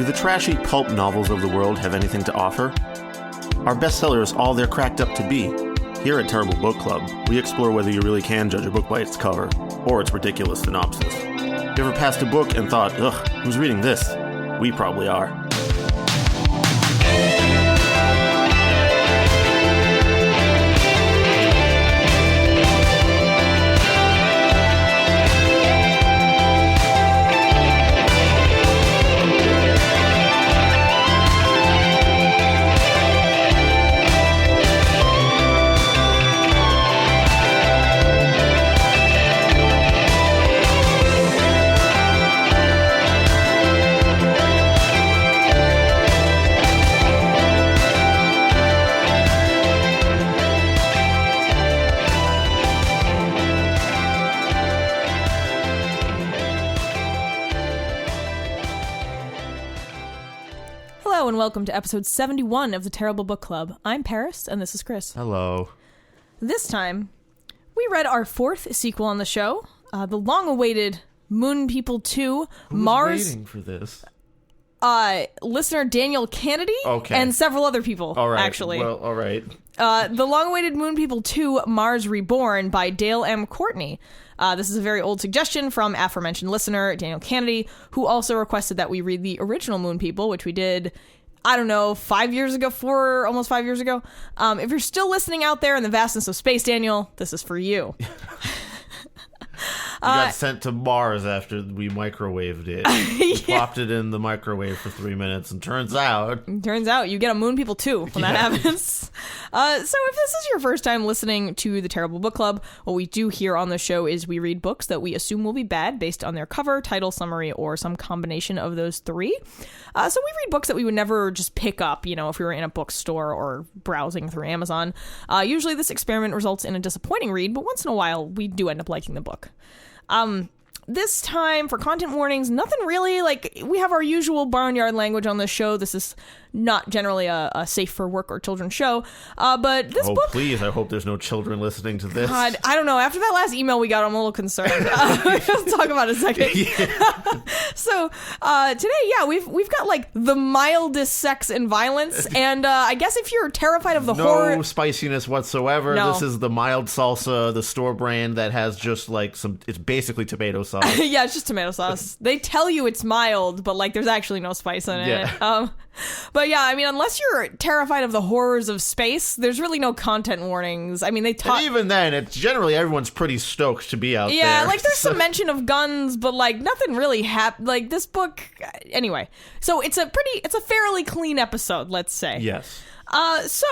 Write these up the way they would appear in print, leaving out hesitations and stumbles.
Do the trashy pulp novels of the world have anything to offer? Are bestsellers all they're cracked up to be? Here at Terrible Book Club, we explore whether you really can judge a book by its cover, or its ridiculous synopsis. You ever passed a book and thought, ugh, who's reading this? We probably are. And welcome to episode 71 of the Terrible Book Club. I'm Paris, and this is Chris. Hello. This time, we read our fourth sequel on the show, the long-awaited Moon People 2, Mars. Waiting for this? Listener Daniel Canady, okay, and several other people, all right. actually. Well, all right. The long-awaited Moon People 2, Mars Reborn by Dale M. Courtney. This is a very old suggestion from aforementioned listener Daniel Canady, who also requested that we read the original Moon People, which we did, I don't know, almost 5 years ago. If you're still listening out there in the vastness of space, Daniel, this is for you. You got sent to Mars after we microwaved it. We plopped it in the microwave for 3 minutes, and turns out you get a Moon People 2 when that happens. So if this is your first time listening to the Terrible Book Club, what we do here on the show is we read books that we assume will be bad based on their cover, title, summary, or some combination of those three. So we read books that we would never just pick up, if we were in a bookstore or browsing through Amazon. Usually this experiment results in a disappointing read, but once in a while we do end up liking the book. This time, for content warnings, nothing really, we have our usual barnyard language on this show. This is not generally a safe for work or children's show, but this book... Oh, please, I hope there's no children listening to this. God, I don't know. After that last email we got, I'm a little concerned. We'll talk about it in a second. Yeah. So, today, we've got, the mildest sex and violence, and I guess if you're terrified of the horror... No spiciness whatsoever. No. This is the mild salsa, the store brand that has just, it's basically tomato sauce. Yeah, it's just tomato sauce. They tell you it's mild, but, there's actually no spice in it. Yeah. But yeah, I mean, unless you're terrified of the horrors of space, there's really no content warnings. I mean, they talk... And even then, it's generally everyone's pretty stoked to be out there. Yeah, there's some mention of guns, but, nothing really happened. This book... Anyway. So, it's a fairly clean episode, let's say. Yes. This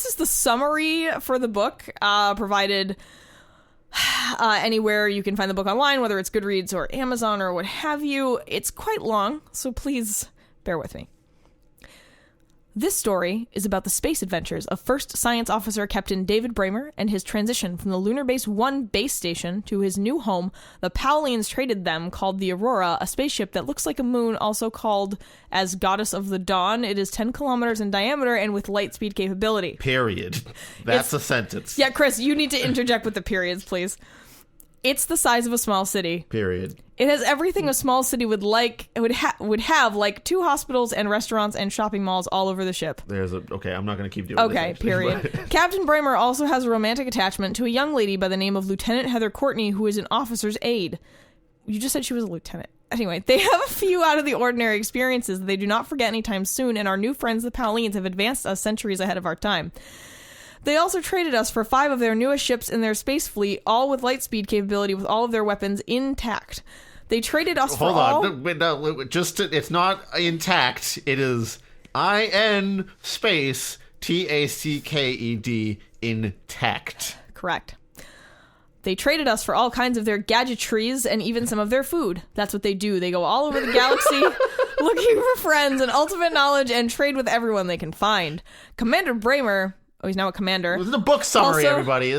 is the summary for the book, provided... anywhere you can find the book online, whether it's Goodreads or Amazon or what have you. It's quite long, so please bear with me. This story is about the space adventures of First Science Officer Captain David Bramer and his transition from the Lunar Base 1 base station to his new home. The Paulians traded them, called the Aurora, a spaceship that looks like a moon, also called as Goddess of the Dawn. It is 10 kilometers in diameter and with light speed capability. Period. That's a sentence. Yeah, Chris, you need to interject with the periods, please. It's the size of a small city. Period. It has everything a small city would have, like 2 hospitals and restaurants and shopping malls all over the ship. Okay, I'm not going to keep doing this. Okay, period. Captain Bramer also has a romantic attachment to a young lady by the name of Lieutenant Heather Courtney, who is an officer's aide. You just said she was a lieutenant. Anyway, they have a few out of the ordinary experiences that they do not forget anytime soon, and our new friends, the Paulians, have advanced us centuries ahead of our time. They also traded us for 5 of their newest ships in their space fleet, all with light speed capability, with all of their weapons intact. They traded us for all... it's not intact. It is IN space TACKED intact. Correct. They traded us for all kinds of their gadgetries and even some of their food. That's what they do. They go all over the galaxy looking for friends and ultimate knowledge and trade with everyone they can find. Commander Bramer... Oh, he's now a commander. This is a book summary, also, everybody.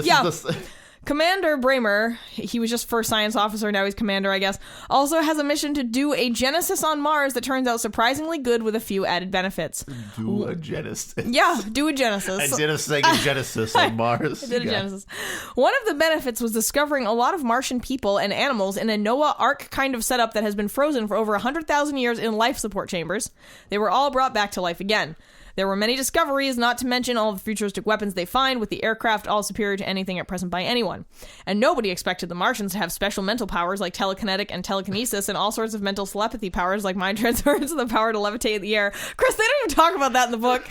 Commander Bramer, he was just first science officer, now he's commander, I guess, also has a mission to do a genesis on Mars that turns out surprisingly good with a few added benefits. Do a genesis. Yeah, do a genesis. I did a second genesis on Mars. I did a genesis. One of the benefits was discovering a lot of Martian people and animals in a Noah Ark kind of setup that has been frozen for over 100,000 years in life support chambers. They were all brought back to life again. There were many discoveries, not to mention all the futuristic weapons they find, with the aircraft all superior to anything at present by anyone. And nobody expected the Martians to have special mental powers like telekinetic and telekinesis and all sorts of mental telepathy powers like mind transference and the power to levitate in the air. Chris, they don't even talk about that in the book.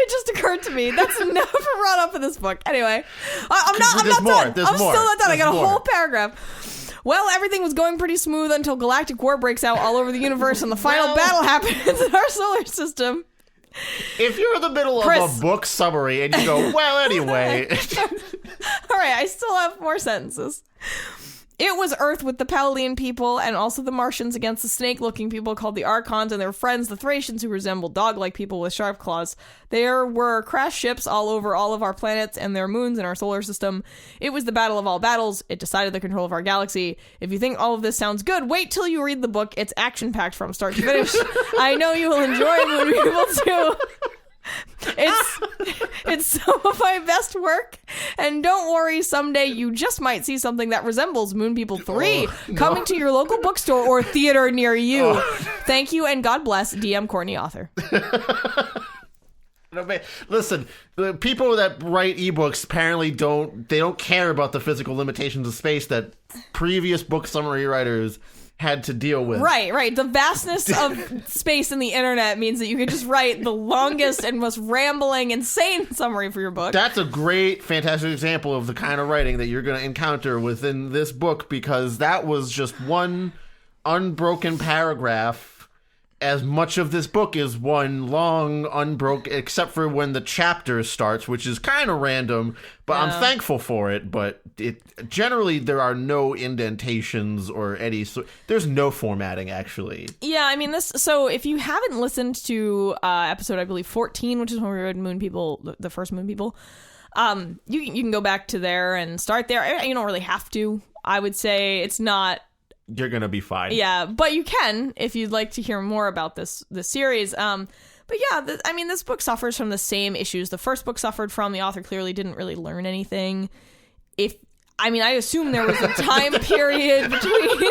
It just occurred to me. That's never brought up in this book. Anyway, I'm not done. I'm still not done. I got a whole paragraph. Well, everything was going pretty smooth until galactic war breaks out all over the universe and the final battle happens in our solar system. If you're in the middle of a book summary and you go, well, anyway. All right, I still have more sentences. It was Earth with the Pallian people and also the Martians against the snake-looking people called the Archons and their friends, the Thracians, who resembled dog-like people with sharp claws. There were crashed ships all over all of our planets and their moons in our solar system. It was the battle of all battles. It decided the control of our galaxy. If you think all of this sounds good, wait till you read the book. It's action-packed from start to finish. I know you will enjoy Moon People too. It's some of my best work, and don't worry, someday you just might see something that resembles Moon People 3 coming to your local bookstore or theater near you. Thank you, and God bless, DM Courtney, author. Listen, the people that write ebooks apparently don't care about the physical limitations of space that previous book summary writers had to deal with. Right. The vastness of space in the internet means that you can just write the longest and most rambling, insane summary for your book. That's a great, fantastic example of the kind of writing that you're going to encounter within this book, because that was just one unbroken paragraph. As much of this book is one long, unbroken, except for when the chapter starts, which is kind of random, but I'm thankful for it. But generally, there are no indentations or any. There's no formatting, actually. Yeah, I mean, so if you haven't listened to episode, I believe 14, which is when we read Moon People, the first Moon People, you can go back to there and start there. You don't really have to. I would say it's not. You're gonna be fine. Yeah, but you can if you'd like to hear more about this series. But yeah, this book suffers from the same issues the first book suffered from. The author clearly didn't really learn anything. I assume there was a time period between.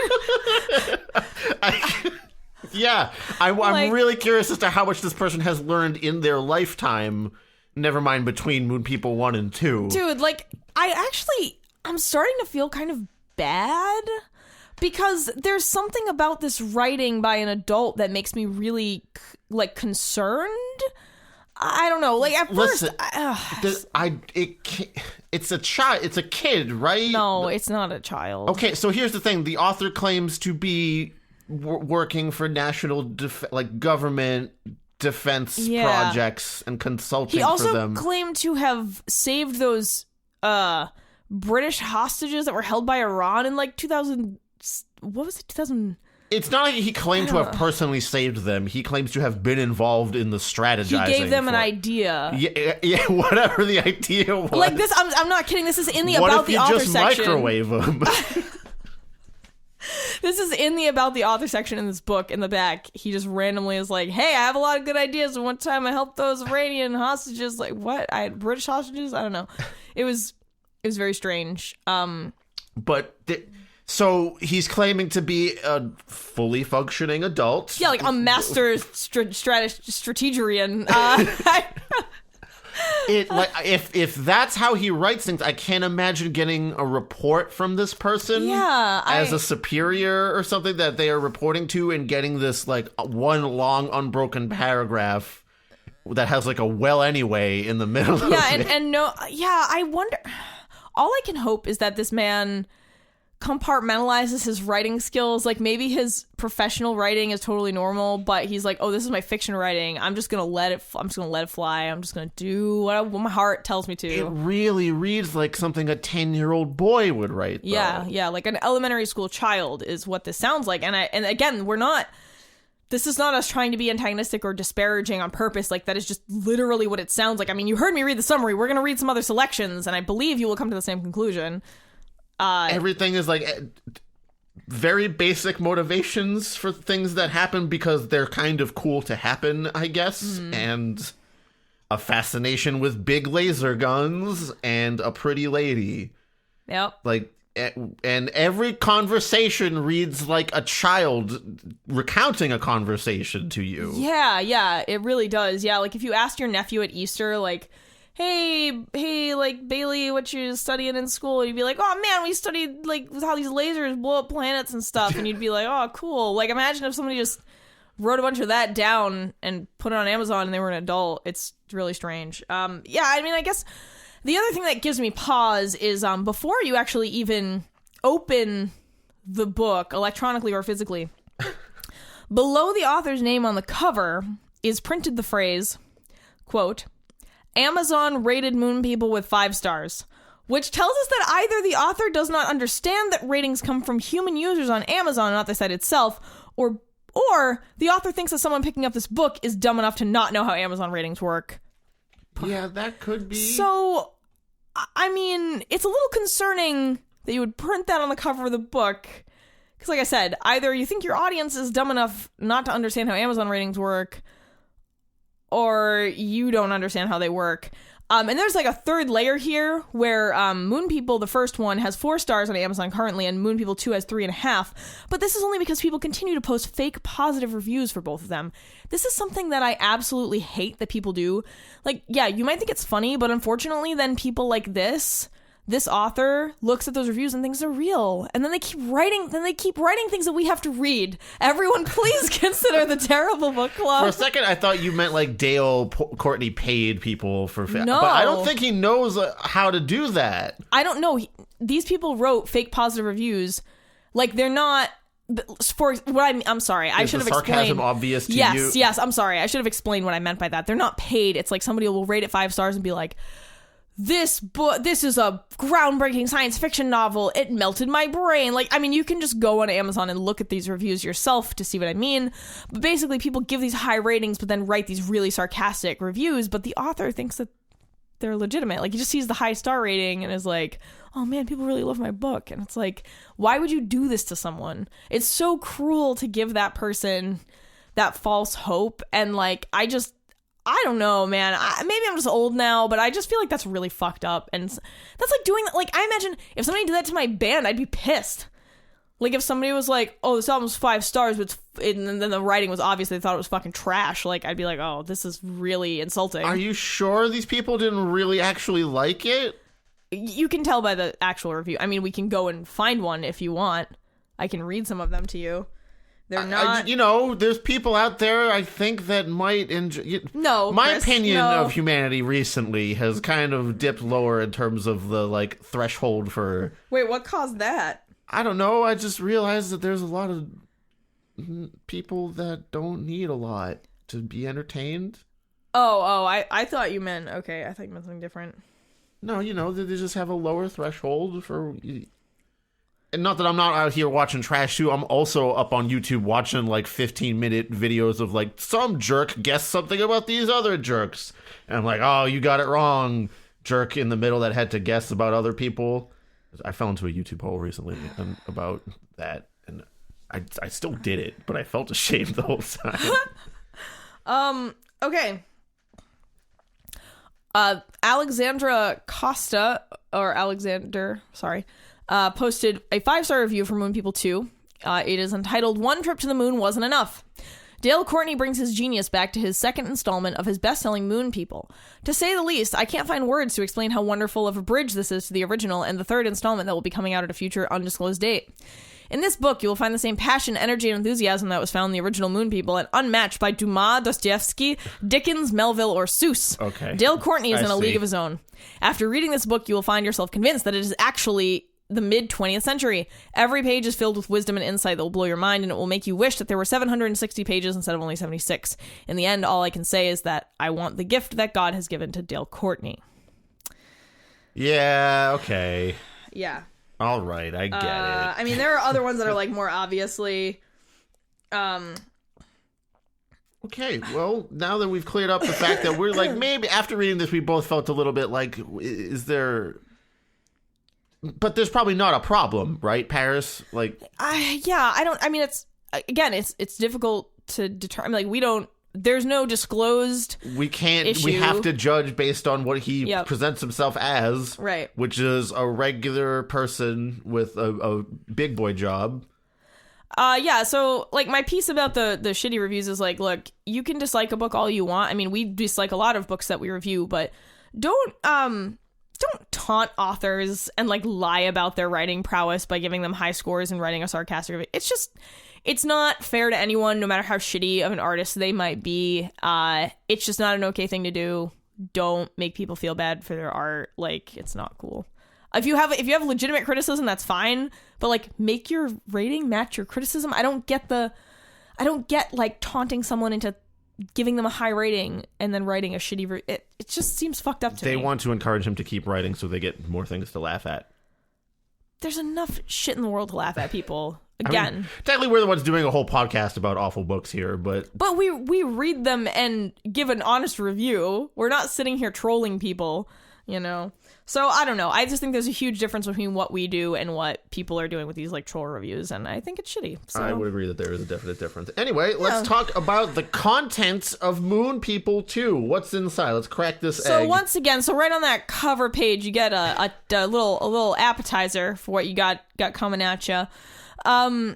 I'm really curious as to how much this person has learned in their lifetime. Never mind between Moon People 1 and 2. Dude, I'm starting to feel kind of bad. Because there's something about this writing by an adult that makes me really, concerned. I don't know. At Listen, it's a child. It's a kid, right? No, it's not a child. Okay, so here's the thing. The author claims to be working for national, government defense projects and consulting for them. He also claimed to have saved those British hostages that were held by Iran in 2000. What was it? 2000. It's not like he claimed to have personally saved them. He claims to have been involved in the strategizing. He gave them an idea. Yeah, whatever the idea was. This, I'm not kidding. This is in the About the Author section. What if you just microwave them? This is in the About the Author section in this book. In the back, he just randomly is like, hey, I have a lot of good ideas. And one time I helped those Iranian hostages. What? I had British hostages? I don't know. It was very strange. So he's claiming to be a fully functioning adult. Yeah, a master strategarian. If that's how he writes things, I can't imagine getting a report from this person. Yeah, as a superior or something that they are reporting to, and getting this one long unbroken paragraph that has a well anyway in the middle. Yeah, and no, yeah, I wonder. All I can hope is that this man compartmentalizes his writing skills. Maybe his professional writing is totally normal, but he's like, oh, this is my fiction writing. I'm just gonna let it fly. I'm just gonna do what my heart tells me to. It really reads like something a 10-year-old boy would write, though. Yeah, like an elementary school child is what this sounds like. And again, this is not us trying to be antagonistic or disparaging on purpose. That is just literally what it sounds like. I mean, you heard me read the summary. We're going to read some other selections, and I believe you will come to the same conclusion. Everything is like very basic motivations for things that happen because they're kind of cool to happen, I guess. And a fascination with big laser guns and a pretty lady. Yep. Like, and every conversation reads like a child recounting a conversation to you. Yeah, it really does. Yeah, like if you asked your nephew at Easter, like, hey, like, Bailey, what you studying in school? And you'd be like, oh, man, we studied, like, how these lasers blow up planets and stuff. And you'd be like, oh, cool. Like, imagine if somebody just wrote a bunch of that down and put it on Amazon and they were an adult. It's really strange. Yeah, I mean, I guess the other thing that gives me pause is before you actually even open the book, electronically or physically, below the author's name on the cover is printed the phrase, quote, Amazon rated Moon People with 5 stars, which tells us that either the author does not understand that ratings come from human users on Amazon, not the site itself, or the author thinks that someone picking up this book is dumb enough to not know how Amazon ratings work. Yeah, that could be. So, I mean, it's a little concerning that you would print that on the cover of the book. Because like I said, either you think your audience is dumb enough not to understand how Amazon ratings work, or you don't understand how they work. And there's like a third layer here where Moon People, the first one, has 4 stars on Amazon currently, and Moon People 2 has 3.5. But this is only because people continue to post fake positive reviews for both of them. This is something that I absolutely hate that people do. Like, yeah, you might think it's funny, but unfortunately then people like this author looks at those reviews and thinks they're real. And then they keep writing things that we have to read. Everyone, please consider the Terrible Book Club. For a second, I thought you meant like Courtney paid people for... No. But I don't think he knows how to do that. I don't know. These people wrote fake positive reviews. Like, they're not... For what I'm sorry. I should have explained. Is the sarcasm obvious to you? Yes, I'm sorry. I should have explained what I meant by that. They're not paid. It's like somebody will rate it 5 stars and be like, this is a groundbreaking science fiction novel. It melted my brain. Like, I mean, you can just go on Amazon and look at these reviews yourself to see what I mean. But basically, people give these high ratings, but then write these really sarcastic reviews. But the author thinks that they're legitimate. Like, he just sees the high star rating and is like, oh man, people really love my book. And it's like, why would you do this to someone? It's so cruel to give that person that false hope. And like, I don't know, man. Maybe I'm just old now, but I just feel like that's really fucked up. And that's like doing that. Like, I imagine if somebody did that to my band, I'd be pissed. Like, if somebody was like, oh, this album's 5 stars, but and then the writing was obvious, they thought it was fucking trash. Like, I'd be like, oh, this is really insulting. Are you sure these people didn't really actually like it? You can tell by the actual review. I mean, we can go and find one if you want. I can read some of them to you. They're not... there's people out there, I think, that might enjoy... No, my Chris, opinion no. of humanity recently has kind of dipped lower in terms of the, like, threshold for... Wait, what caused that? I don't know. I just realized that there's a lot of people that don't need a lot to be entertained. I thought you meant... Okay, I thought you meant something different. No, they just have a lower threshold for... And not that I'm not out here watching trash too. I'm also up on YouTube watching like 15-minute videos of like some jerk guessed something about these other jerks. And I'm like, oh, you got it wrong, jerk in the middle that had to guess about other people. I fell into a YouTube hole recently about that. And I still did it, but I felt ashamed the whole time. Okay. Alexandra Costa, or Alexander, sorry, posted a 5-star review for Moon People 2. It is entitled, One Trip to the Moon Wasn't Enough. Dale Courtney brings his genius back to his second installment of his best-selling Moon People. To say the least, I can't find words to explain how wonderful of a bridge this is to the original and the third installment that will be coming out at a future undisclosed date. In this book, you will find the same passion, energy, and enthusiasm that was found in the original Moon People, and unmatched by Dumas, Dostoevsky, Dickens, Melville, or Seuss. Okay. Dale Courtney is in a league of his own. After reading this book, you will find yourself convinced that it is actually the mid-20th century. Every page is filled with wisdom and insight that will blow your mind, and it will make you wish that there were 760 pages instead of only 76. In the end, all I can say is that I want the gift that God has given to Dale Courtney. Yeah, okay. Yeah. All right, I get it. I mean, there are other ones that are, like, more obviously... Okay, well, now that we've cleared up the fact that we're, like, maybe after reading this, we both felt a little bit like, is there... But there's probably not a problem, right, Paris? Like, it's difficult to determine. Like, there's no disclosed we can't issue. We have to judge based on what he Yep. presents himself as, right, which is a regular person with a big boy job. So like my piece about the shitty reviews is like, look, you can dislike a book all you want. I mean, we dislike a lot of books that we review, but don't taunt authors and like lie about their writing prowess by giving them high scores and writing a sarcastic review. It's not fair to anyone, no matter how shitty of an artist they might be. It's just not an okay thing to do. Don't make people feel bad for their art. Like, it's not cool. If you have legitimate criticism, that's fine. But like, make your rating match your criticism. I don't get like taunting someone into giving them a high rating and then writing a shitty. It just seems fucked up to me. They want to encourage him to keep writing so they get more things to laugh at. There's enough shit in the world to laugh at, people. Again, I mean, technically we're the ones doing a whole podcast about awful books here, but we read them and give an honest review. We're not sitting here trolling people, you know. So I don't know. I just think there's a huge difference between what we do and what people are doing with these like troll reviews, and I think it's shitty. So. I would agree that there is a definite difference. Anyway, let's talk about the contents of Moon People 2. What's inside? Let's crack this egg. So once again, right on that cover page, you get a little appetizer for what you got coming at you. And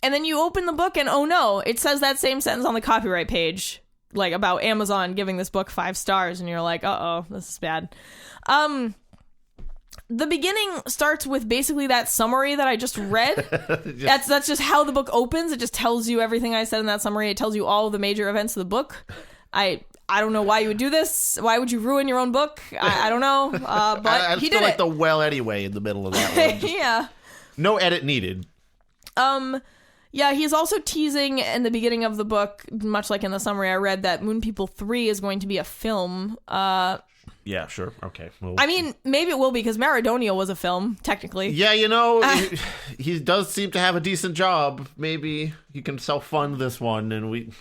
then you open the book and oh no, it says that same sentence on the copyright page, like about Amazon giving this book 5 stars, and you're like, uh-oh, this is bad. The beginning starts with basically that summary that I just read. That's just how the book opens. It just tells you everything I said in that summary. It tells you all of the major events of the book. I don't know why you would do this. Why would you ruin your own book? I don't know. But he did like it. the well anyway in the middle of that one. Yeah. No edit needed. Yeah, he's also teasing in the beginning of the book, much like in the summary I read, that Moon People 3 is going to be a film. Yeah, sure. Okay. Well, I mean, maybe it will be, because Maridonia was a film, technically. Yeah, you know, he does seem to have a decent job. Maybe he can self-fund this one, and we...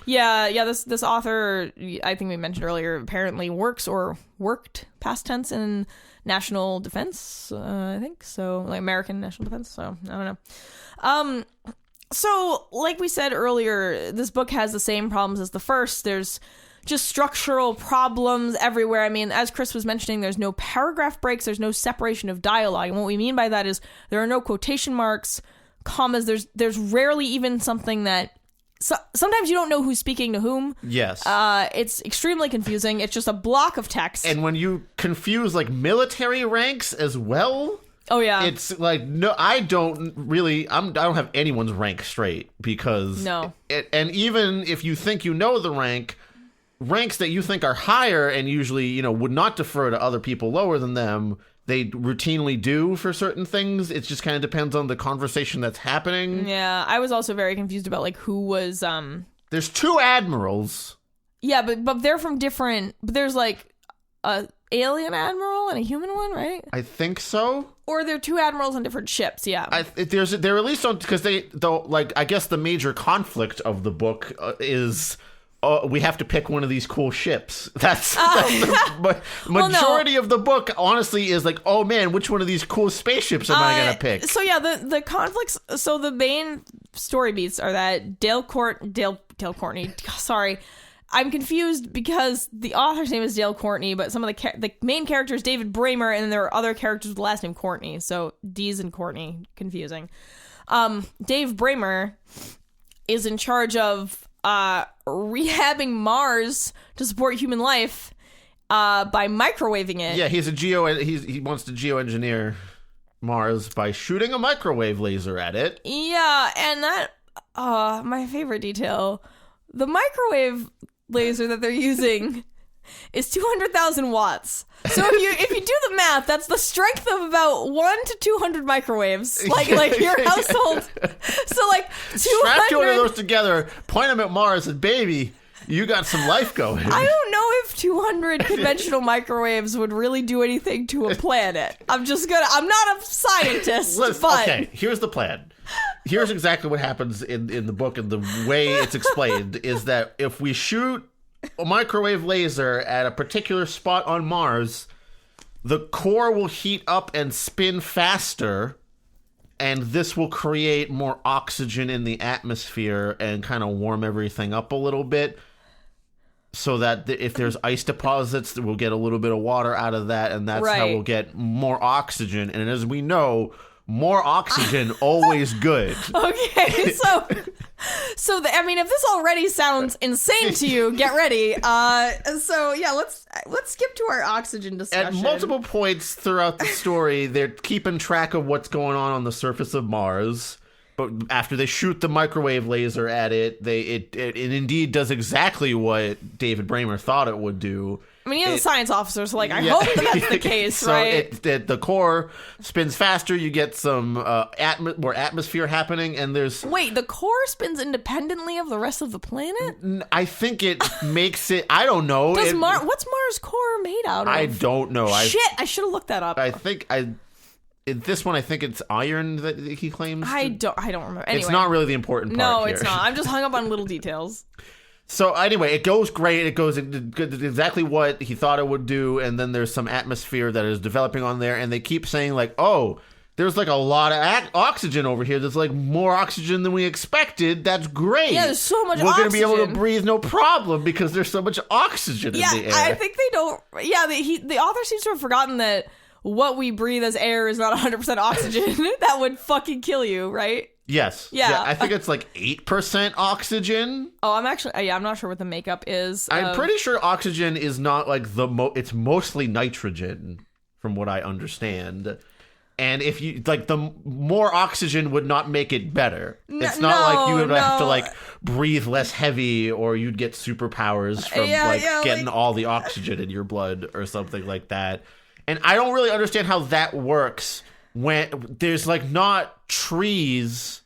Yeah, this author, I think we mentioned earlier, apparently worked, past tense, in national defense, I think. So, like American national defense, so I don't know. So, like we said earlier, this book has the same problems as the first. There's just structural problems everywhere. I mean, as Chris was mentioning, there's no paragraph breaks, there's no separation of dialogue. And what we mean by that is there are no quotation marks, commas, there's rarely even something that... So, sometimes you don't know who's speaking to whom. Yes. It's extremely confusing. It's just a block of text. And when you confuse, like, military ranks as well... Oh, yeah. It's like, no, I don't have anyone's rank straight, because... No. And even if you think you know the ranks that you think are higher and usually, you know, would not defer to other people lower than them, they routinely do for certain things. It just kind of depends on the conversation that's happening. Yeah, I was also very confused about, like, who was... There's 2 admirals. Yeah, but they're from different... But there's, like, a alien admiral and a human one, right? I think so. Or they're 2 admirals on different ships, yeah. They're at least on... Because I guess the major conflict of the book is... we have to pick one of these cool ships. That's the majority of the book, honestly, is like, oh man, which one of these cool spaceships am I going to pick? So yeah, the conflicts, so the main story beats are that Dale Courtney, sorry, I'm confused because the author's name is Dale Courtney, but some of the main character is David Bramer, and then there are other characters with the last name Courtney, so D's and Courtney, confusing. Dave Bramer is in charge of rehabbing Mars to support human life by microwaving it. Yeah, he wants to geoengineer Mars by shooting a microwave laser at it. Yeah, and that my favorite detail, the microwave laser that they're using is 200,000 watts. So if you do the math, that's the strength of about 1 to 200 microwaves, like your household. So like 200. Strap 200 of those together, point them at Mars, and baby, you got some life going. I don't know if 200 conventional microwaves would really do anything to a planet. I'm not a scientist, but okay, here's the plan. Here's exactly what happens in the book, and the way it's explained is that if we shoot a microwave laser at a particular spot on Mars, the core will heat up and spin faster, and this will create more oxygen in the atmosphere and kind of warm everything up a little bit, so that if there's ice deposits, we'll get a little bit of water out of that, and that's how we'll get more oxygen. And as we know, more oxygen, always good. Okay, so I mean, if this already sounds insane to you, get ready. So yeah, let's skip to our oxygen discussion. At multiple points throughout the story, they're keeping track of what's going on the surface of Mars. But after they shoot the microwave laser at it, it indeed does exactly what David Bramer thought it would do. I mean, he's a science officer, so like I hope that's the case, so right? The core spins faster. You get some more atmosphere happening, and there's... Wait, the core spins independently of the rest of the planet? I think it makes it... I don't know. What's Mars' core made out of? I don't know. Shit, I should have looked that up. I think in this one, I think it's iron that he claims. I don't remember. Anyway, it's not really the important part. No, here. It's not. I'm just hung up on little details. So anyway, it goes great. It goes exactly what he thought it would do, and then there's some atmosphere that is developing on there, and they keep saying like, "Oh, there's like a lot of oxygen over here. There's like more oxygen than we expected. That's great. Yeah, there's so much We're oxygen. Going to be able to breathe no problem because there's so much oxygen in the air." I think they don't. Yeah, the author seems to have forgotten that what we breathe as air is not 100% oxygen. That would fucking kill you, right? Yes. Yeah. I think it's like 8% oxygen. Oh, I'm not sure what the makeup is. I'm pretty sure oxygen is not like it's mostly nitrogen from what I understand. And if you like, the more oxygen would not make it better. It's not like you would have to like breathe less heavy, or you'd get superpowers from getting all the oxygen in your blood or something like that. And I don't really understand how that works when there's like not trees.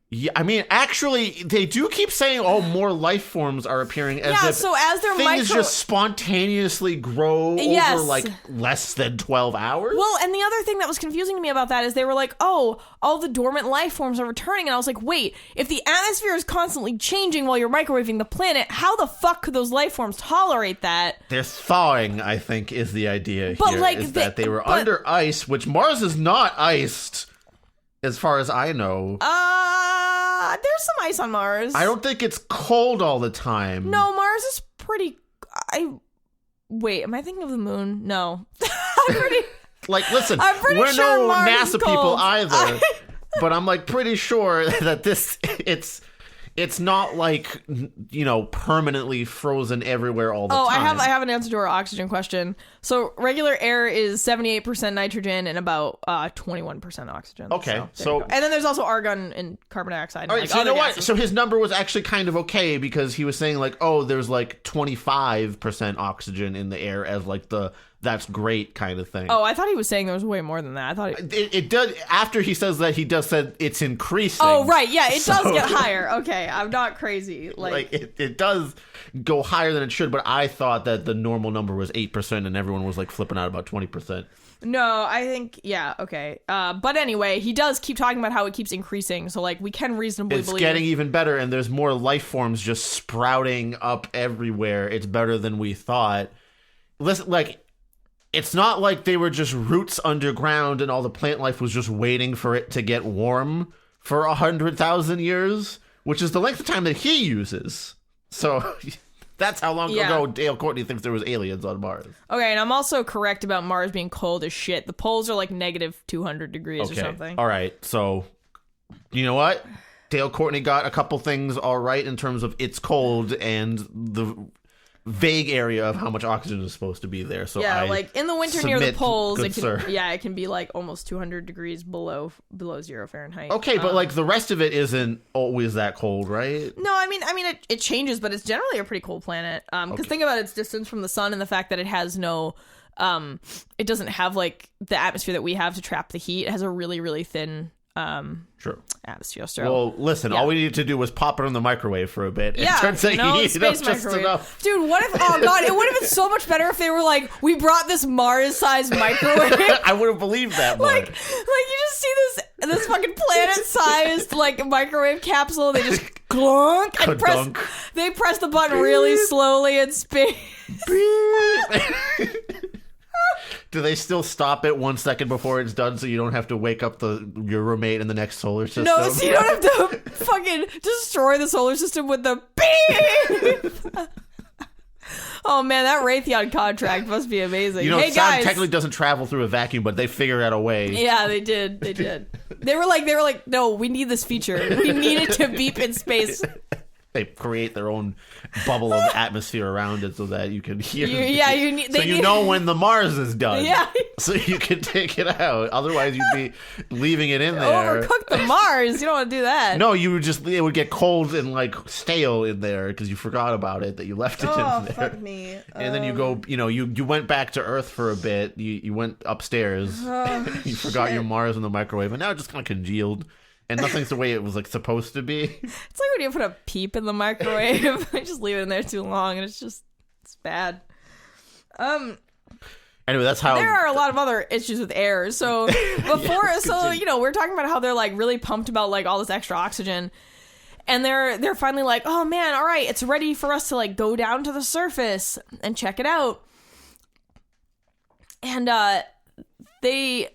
Yeah, I mean, actually, they do keep saying, "Oh, more life forms are appearing." So as their things just spontaneously grow over like less than 12 hours. Well, and the other thing that was confusing to me about that is they were like, "Oh, all the dormant life forms are returning," and I was like, "Wait, if the atmosphere is constantly changing while you're microwaving the planet, how the fuck could those life forms tolerate that?" They're thawing, I think, is the idea but here. Like, is that they were under ice, which Mars is not iced, as far as I know. There's some ice on Mars. I don't think it's cold all the time. No, Mars is pretty... Wait, am I thinking of the moon? No. Like, listen, we're sure no Mars NASA is people cold. either, but I'm like pretty sure that it's not like, you know, permanently frozen everywhere all the time. I have an answer to our oxygen question. So regular air is 78% nitrogen and about 21% oxygen. Okay, so and then there's also argon and carbon dioxide. All right, so you know what? So his number was actually kind of okay, because he was saying like, oh, there's like 25% oxygen in the air as like that's great kind of thing. Oh, I thought he was saying there was way more than that. I thought it does. After he says that, he does said it's increasing. Oh, right. Yeah, it does get higher. Okay, I'm not crazy. Like it does go higher than it should, but I thought that the normal number was 8% and everyone was like flipping out about 20%. No, I think, yeah, okay. But anyway, he does keep talking about how it keeps increasing, so like we can reasonably believe... It's getting even better, and there's more life forms just sprouting up everywhere. It's better than we thought. Listen, like... It's not like they were just roots underground and all the plant life was just waiting for it to get warm for 100,000 years, which is the length of time that he uses. So that's how long ago Dale Courtney thinks there was aliens on Mars. Okay, and I'm also correct about Mars being cold as shit. The poles are like negative 200 degrees or something. All right, so you know what? Dale Courtney got a couple things all right in terms of it's cold and the vague area of how much oxygen is supposed to be there. So yeah, like in the winter near the poles, it can be like almost 200 degrees below 0 Fahrenheit. Okay, but like the rest of it isn't always that cold, right? No, I mean it changes, but it's generally a pretty cold planet. Because think about its distance from the sun and the fact that it has no it doesn't have like the atmosphere that we have to trap the heat. It has a really, really thin True. atmosphere. So, well, listen, all we needed to do was pop it in the microwave for a bit. Yeah, it turns out you heat it up just enough. Dude, what if, oh god, it would have been so much better if they were like, we brought this Mars-sized microwave. I would have believed that more. Like you just see this fucking planet-sized like microwave capsule, they just clunk and they press the button really slowly and spin. Do they still stop it 1 second before it's done so you don't have to wake up your roommate in the next solar system? No, so you don't have to fucking destroy the solar system with the beep! Oh man, that Raytheon contract must be amazing. You know, hey, sound guys. technically doesn't travel through a vacuum, but they figured out a way. Yeah, they did. They were like, no, we need this feature. We need it to beep in space. They create their own bubble of atmosphere around it so that you can hear. You know when the Mars is done. Yeah. So you can take it out. Otherwise, you'd be leaving it in there. Overcook the Mars. You don't want to do that. No, it would get cold and like stale in there because you forgot about it, that you left it in there. Oh, fuck me. And then you go, you went back to Earth for a bit. You went upstairs. You forgot your Mars in the microwave, and now it just kind of congealed. And nothing's the way it was like supposed to be. It's like when you put a peep in the microwave. I just leave it in there too long, and it's bad. Anyway, that's how there are a lot of other issues with air. So we're talking about how they're like really pumped about like all this extra oxygen, and they're finally like, oh man, all right, it's ready for us to like go down to the surface and check it out. And they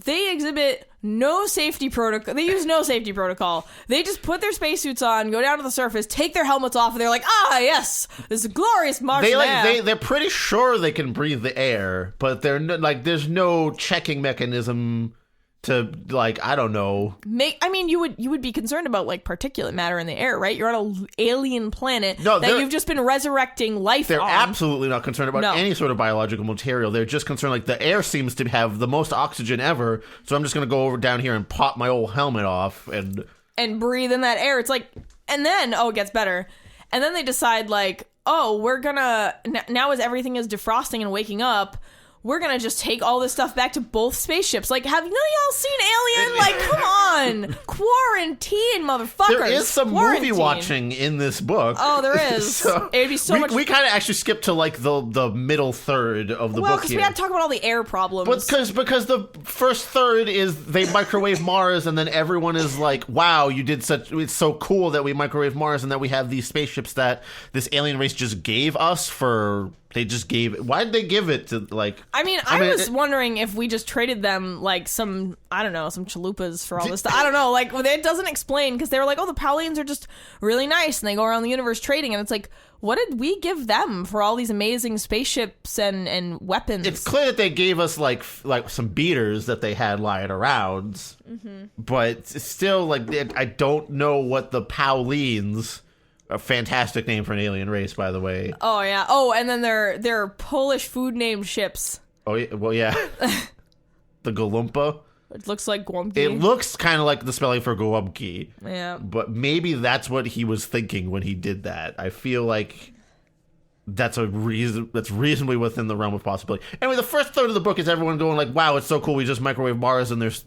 exhibit no safety protocol. They use no safety protocol. They just put their spacesuits on, go down to the surface, take their helmets off, and they're like, yes, this is glorious Martian air. They're pretty sure they can breathe the air, but there's no checking mechanism to, like, I don't know. You would be concerned about like particulate matter in the air, right? You're on an alien planet that you've just been resurrecting life They're on. absolutely not concerned about any sort of biological material. They're just concerned, like, the air seems to have the most oxygen ever, so I'm just going to go over down here and pop my old helmet off and breathe in that air. It's like, and then, it gets better. And then they decide, like, we're gonna, now as everything is defrosting and waking up, we're gonna just take all this stuff back to both spaceships. Like, have none of y'all seen Alien? Like, come on. Quarantine, motherfuckers. There is some movie watching in this book. Oh, there is. So it would be so much. We kind of actually skipped to, like, the middle third of the book. Well, because we had to talk about all the air problems. But because the first third is they microwave Mars, and then everyone is like, wow, it's so cool that we microwave Mars and that we have these spaceships that this alien race just gave us why did they give it to, like... I was wondering if we just traded them, like, some chalupas for all this stuff. I don't know, like, it doesn't explain, because they were like, the Paulians are just really nice, and they go around the universe trading, and it's like, what did we give them for all these amazing spaceships and weapons? It's clear that they gave us, like some beaters that they had lying around, but it's still, like, I don't know what the Paulians... A fantastic name for an alien race, by the way. Oh, yeah. Oh, and then they're Polish food-named ships. Oh, yeah. Well, yeah. The Golumpa. It looks like Gwumpke. It looks kind of like the spelling for Gwumpke. Yeah. But maybe that's what he was thinking when he did that. I feel like that's reasonably within the realm of possibility. Anyway, the first third of the book is everyone going like, wow, it's so cool. We just microwave Mars and there's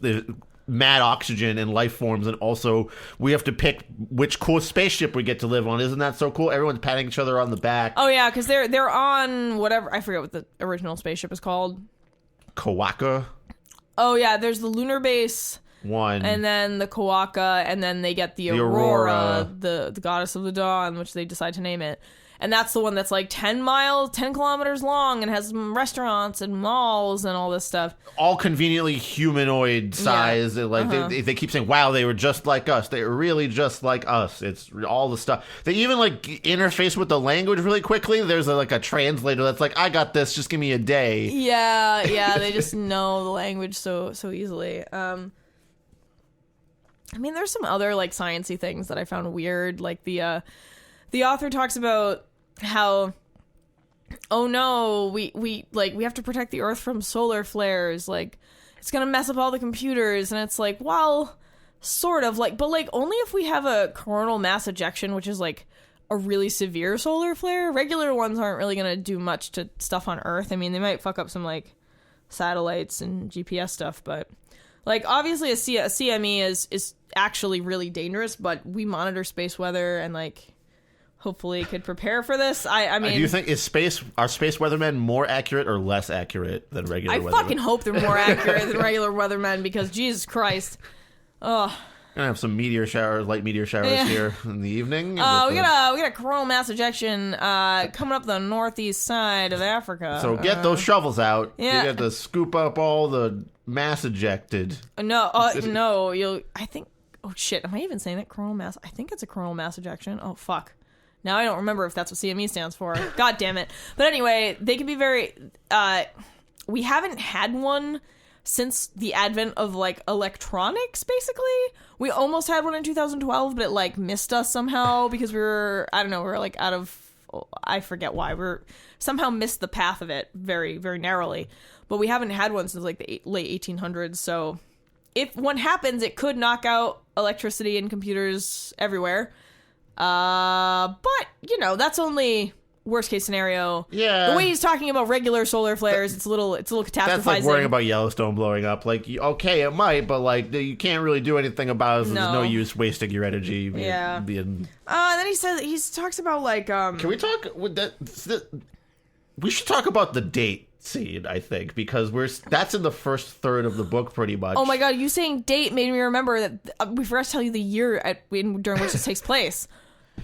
mad oxygen and life forms, and also we have to pick which cool spaceship we get to live on. Isn't that so cool? Everyone's patting each other on the back. Oh yeah, because they're on whatever, I forget what the original spaceship is called. Kawaka. Oh yeah, there's the lunar base one, and then the Kawaka, and then they get the Aurora, the goddess of the dawn, which they decide to name it. And that's the one that's like 10 kilometers long and has restaurants and malls and all this stuff. All conveniently humanoid size. Yeah. Like they keep saying, wow, they were just like us. They were really just like us. It's all the stuff. They even like interface with the language really quickly. There's a translator that's like, I got this. Just give me a day. Yeah. They just know the language so easily. There's some other like sciencey things that I found weird. Like the author talks about how, oh no, we have to protect the Earth from solar flares, like it's gonna mess up all the computers, and it's like, well, sort of, like, but like only if we have a coronal mass ejection, which is like a really severe solar flare. Regular ones aren't really gonna do much to stuff on Earth. They might fuck up some like satellites and GPS stuff, but like obviously a CME is actually really dangerous, but we monitor space weather and like hopefully could prepare for this. I mean, do you think are space weathermen more accurate or less accurate than regular weathermen? I fucking hope they're more accurate than regular weathermen, because Jesus Christ. Oh. Gonna have some light meteor showers here in the evening. We got a coronal mass ejection coming up the northeast side of Africa. So get those shovels out. You got to scoop up all the mass ejected. No, I think. Oh shit! Am I even saying it? Coronal mass. I think it's a coronal mass ejection. Oh fuck! Now I don't remember if that's what CME stands for. God damn it! But anyway, they can be very. We haven't had one since the advent of like electronics. Basically, we almost had one in 2012, but it like missed us somehow because we were like out of. I forget why somehow missed the path of it very, very narrowly. But we haven't had one since like the late 1800s. So if one happens, it could knock out electricity and computers everywhere. But that's only worst case scenario. Yeah. The way he's talking about regular solar flares, it's a little catastrophizing. That's like worrying about Yellowstone blowing up. Like, okay, it might, but like you can't really do anything about it. So there's no use wasting your energy. Yeah. And then he talks about like. Can we talk with that? We should talk about the date scene, I think, because that's in the first third of the book pretty much. Oh my god, you saying date made me remember that we forgot to tell you the year during which this takes place.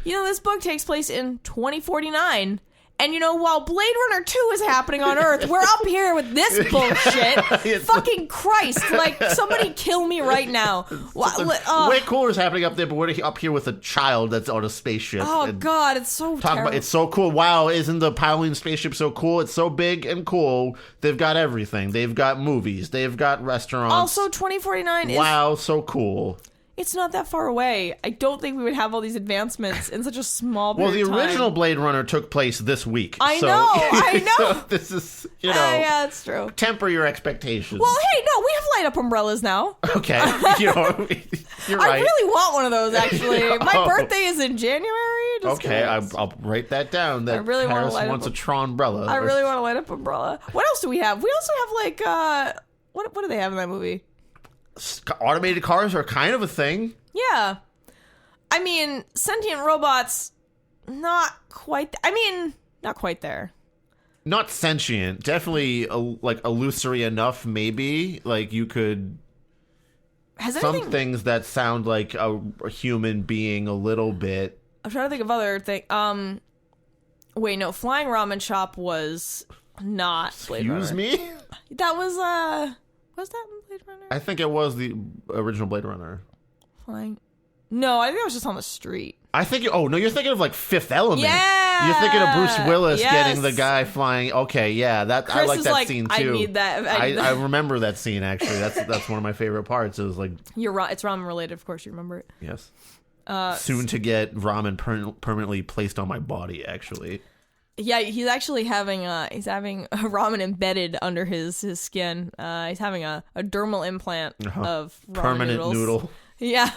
This book takes place in 2049. And while Blade Runner 2 is happening on Earth, we're up here with this bullshit. Fucking Christ. Like, somebody kill me right now. Way cooler is happening up there, but we're up here with a child that's on a spaceship. Oh, God, it's so terrible. It's so cool. Wow, isn't the Pauline spaceship so cool? It's so big and cool. They've got everything. They've got movies. They've got restaurants. Also, 2049 is... Wow, so cool. It's not that far away. I don't think we would have all these advancements in such a small period of time. Well, the original Blade Runner took place this week. I know. So this is, yeah, that's true. Temper your expectations. Well, hey, no, we have light-up umbrellas now. Okay. You're right. I really want one of those, actually. My birthday is in January. Okay, I'll write that down. That I really Paris wants a Tron umbrella. I really want a light-up umbrella. What else do we have? We also have, like, what do they have in that movie? Automated cars are kind of a thing. Yeah. I mean, sentient robots, not quite there. Not sentient. Definitely, illusory enough, maybe. Like, you could... Some things that sound like a human being a little bit. I'm trying to think of other things. Wait, no. Flying Ramen Shop was not Blade Runner. Excuse me? That was, was that Blade Runner? I think it was the original Blade Runner. Flying? No, I think it was just on the street. You're thinking of like Fifth Element. Yeah! You're thinking of Bruce Willis getting the guy flying. Okay, yeah, I like that scene too. I need that. I remember that scene actually. That's one of my favorite parts. It was like it's ramen related, of course. You remember it. Yes. Soon to get ramen permanently placed on my body. Actually. Yeah, he's actually having ramen embedded under his skin. He's having a dermal implant of ramen permanent noodle. Yeah.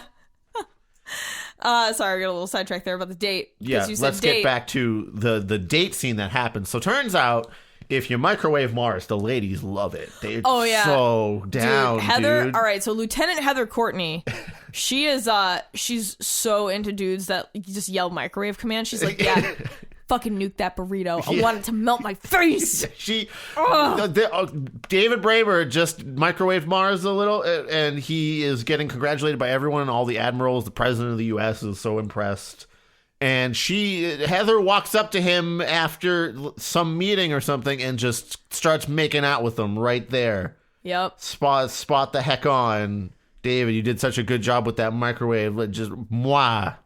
Sorry, I got a little sidetracked there about the date. Yeah, let's get back to the date scene that happens. So turns out, if you microwave Mars, the ladies love it. They're so down, dude. All right, so Lieutenant Heather Courtney, she's so into dudes that you just yell microwave command. She's like, yeah. Fucking nuke that burrito. I want it to melt my face. David Braber just microwaved Mars a little, and he is getting congratulated by everyone and all the admirals. The president of the U.S. is so impressed. And Heather walks up to him after some meeting or something and just starts making out with him right there. Yep. Spot the heck on. David, you did such a good job with that microwave. Just mwah.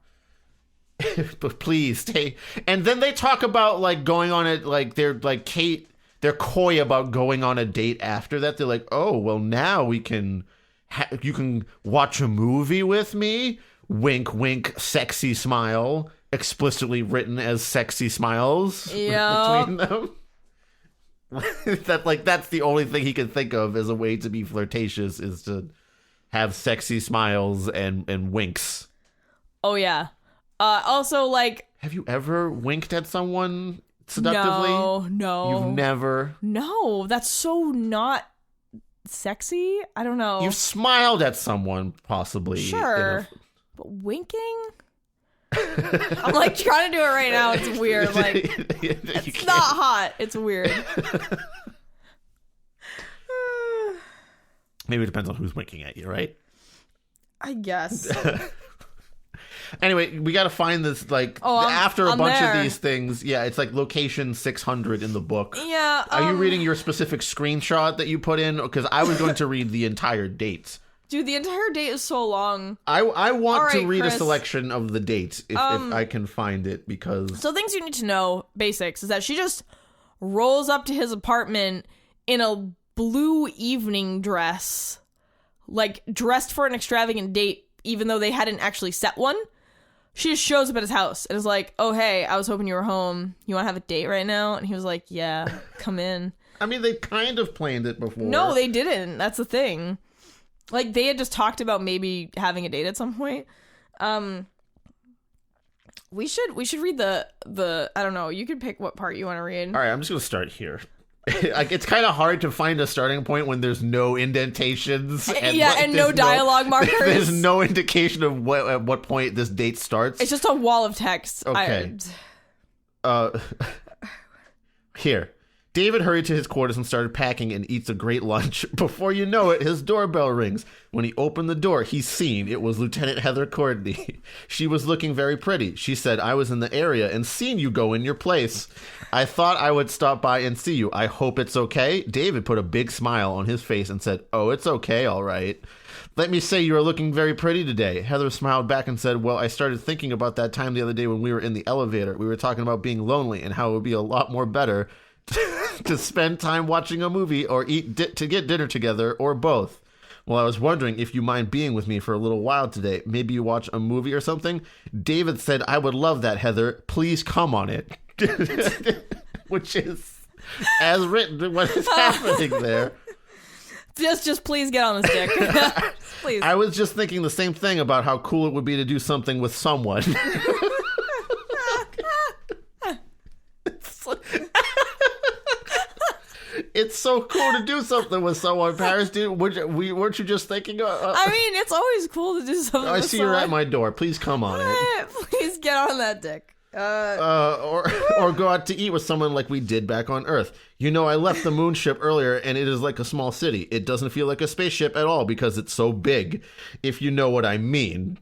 But please stay. And then they talk about like going on it, like they're like they're coy about going on a date after that. They're like, oh well, now we can you can watch a movie with me. Wink, wink, sexy smile, explicitly written as sexy smiles between them. That's the only thing he can think of as a way to be flirtatious is to have sexy smiles and winks. Oh yeah. Also, have you ever winked at someone seductively? No. You've never? No, that's so not sexy. I don't know. You've smiled at someone, possibly. Sure. But winking? I'm like trying to do it right now. It's weird. It's not hot. It's weird. Maybe it depends on who's winking at you, right? I guess. Anyway, we got to find this, after a bunch of these things. Yeah, it's like location 600 in the book. Yeah. Are you reading your specific screenshot that you put in? Because I was going to read the entire dates. Dude, the entire date is so long. I want to read Chris. A selection of the dates if I can find it, because... So things you need to know, basics, is that she just rolls up to his apartment in a blue evening dress, like dressed for an extravagant date, even though they hadn't actually set one. She just shows up at his house and is like, oh, hey, I was hoping you were home. You want to have a date right now? And he was like, yeah, come in. I mean, they kind of planned it before. No, they didn't. That's the thing. Like, they had just talked about maybe having a date at some point. We should read the I don't know, you can pick what part you want to read. All right, I'm just going to start here. Like, it's kind of hard to find a starting point when there's no indentations. And no dialogue markers. There's no indication of at what point this date starts. It's just a wall of text. Okay. Here. David hurried to his quarters and started packing and eats a great lunch. Before you know it, his doorbell rings. When he opened the door, he's seen it was Lieutenant Heather Courtney. She was looking very pretty. She said, I was in the area and seen you go in your place. I thought I would stop by and see you. I hope it's okay. David put a big smile on his face and said, oh, it's okay, all right. Let me say you are looking very pretty today. Heather smiled back and said, well, I started thinking about that time the other day when we were in the elevator. We were talking about being lonely and how it would be a lot more better to spend time watching a movie or to get dinner together, or both. Well, I was wondering if you mind being with me for a little while today. Maybe you watch a movie or something? David said, I would love that, Heather. Please come on it. Which is, as written, what is happening there. Just please get on this dick. Please. I was just thinking the same thing about how cool it would be to do something with someone. It's so cool to do something with someone, Paris. Dude, weren't you just thinking? I mean, it's always cool to do something. I see you're at my door. Please come on it. Please get on that dick. Or go out to eat with someone like we did back on Earth. You know, I left the moon ship earlier, and it is like a small city. It doesn't feel like a spaceship at all because it's so big. If you know what I mean.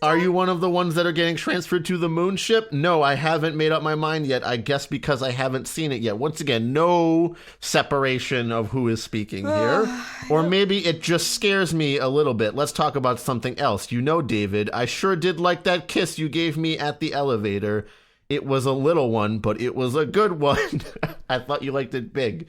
Are you one of the ones that are getting transferred to the moon ship? No, I haven't made up my mind yet. I guess because I haven't seen it yet. Once again, no separation of who is speaking here. Or maybe it just scares me a little bit. Let's talk about something else. You know, David, I sure did like that kiss you gave me at the elevator. It was a little one, but it was a good one. I thought you liked it big.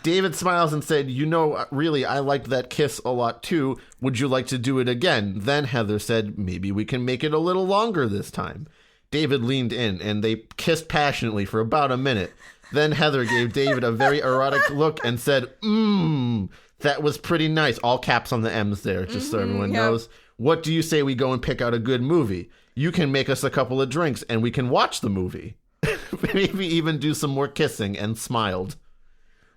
David smiles and said, you know, really, I liked that kiss a lot too. Would you like to do it again? Then Heather said, maybe we can make it a little longer this time. David leaned in and they kissed passionately for about a minute. Then Heather gave David a very erotic look and said, that was pretty nice. All caps on the M's there, just so everyone knows. What do you say we go and pick out a good movie? You can make us a couple of drinks and we can watch the movie. Maybe even do some more kissing, and smiled.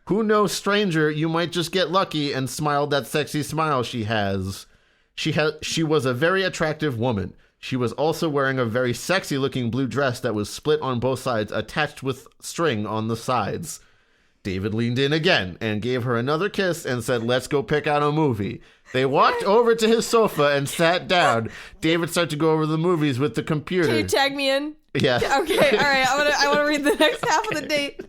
Who knows, stranger, you might just get lucky, and smiled that sexy smile she has. She was a very attractive woman. She was also wearing a very sexy-looking blue dress that was split on both sides, attached with string on the sides. David leaned in again and gave her another kiss and said, let's go pick out a movie. They walked over to his sofa and sat down. David started to go over the movies with the computer. Can you tag me in? Yeah. Okay, all right. I want to read the next half of the date.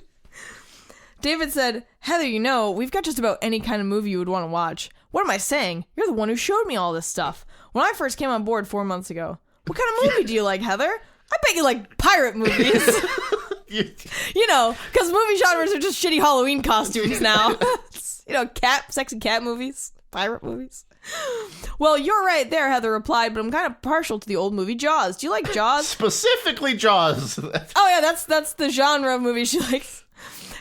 David said, Heather, you know, we've got just about any kind of movie you would want to watch. What am I saying? You're the one who showed me all this stuff. When I first came on board 4 months ago. What kind of movie do you like, Heather? I bet you like pirate movies. You know, because movie genres are just shitty Halloween costumes now. You know, sexy cat movies, pirate movies. Well, you're right there, Heather replied, but I'm kind of partial to the old movie Jaws. Do you like Jaws? Specifically Jaws. Oh, yeah, that's the genre of movie she likes.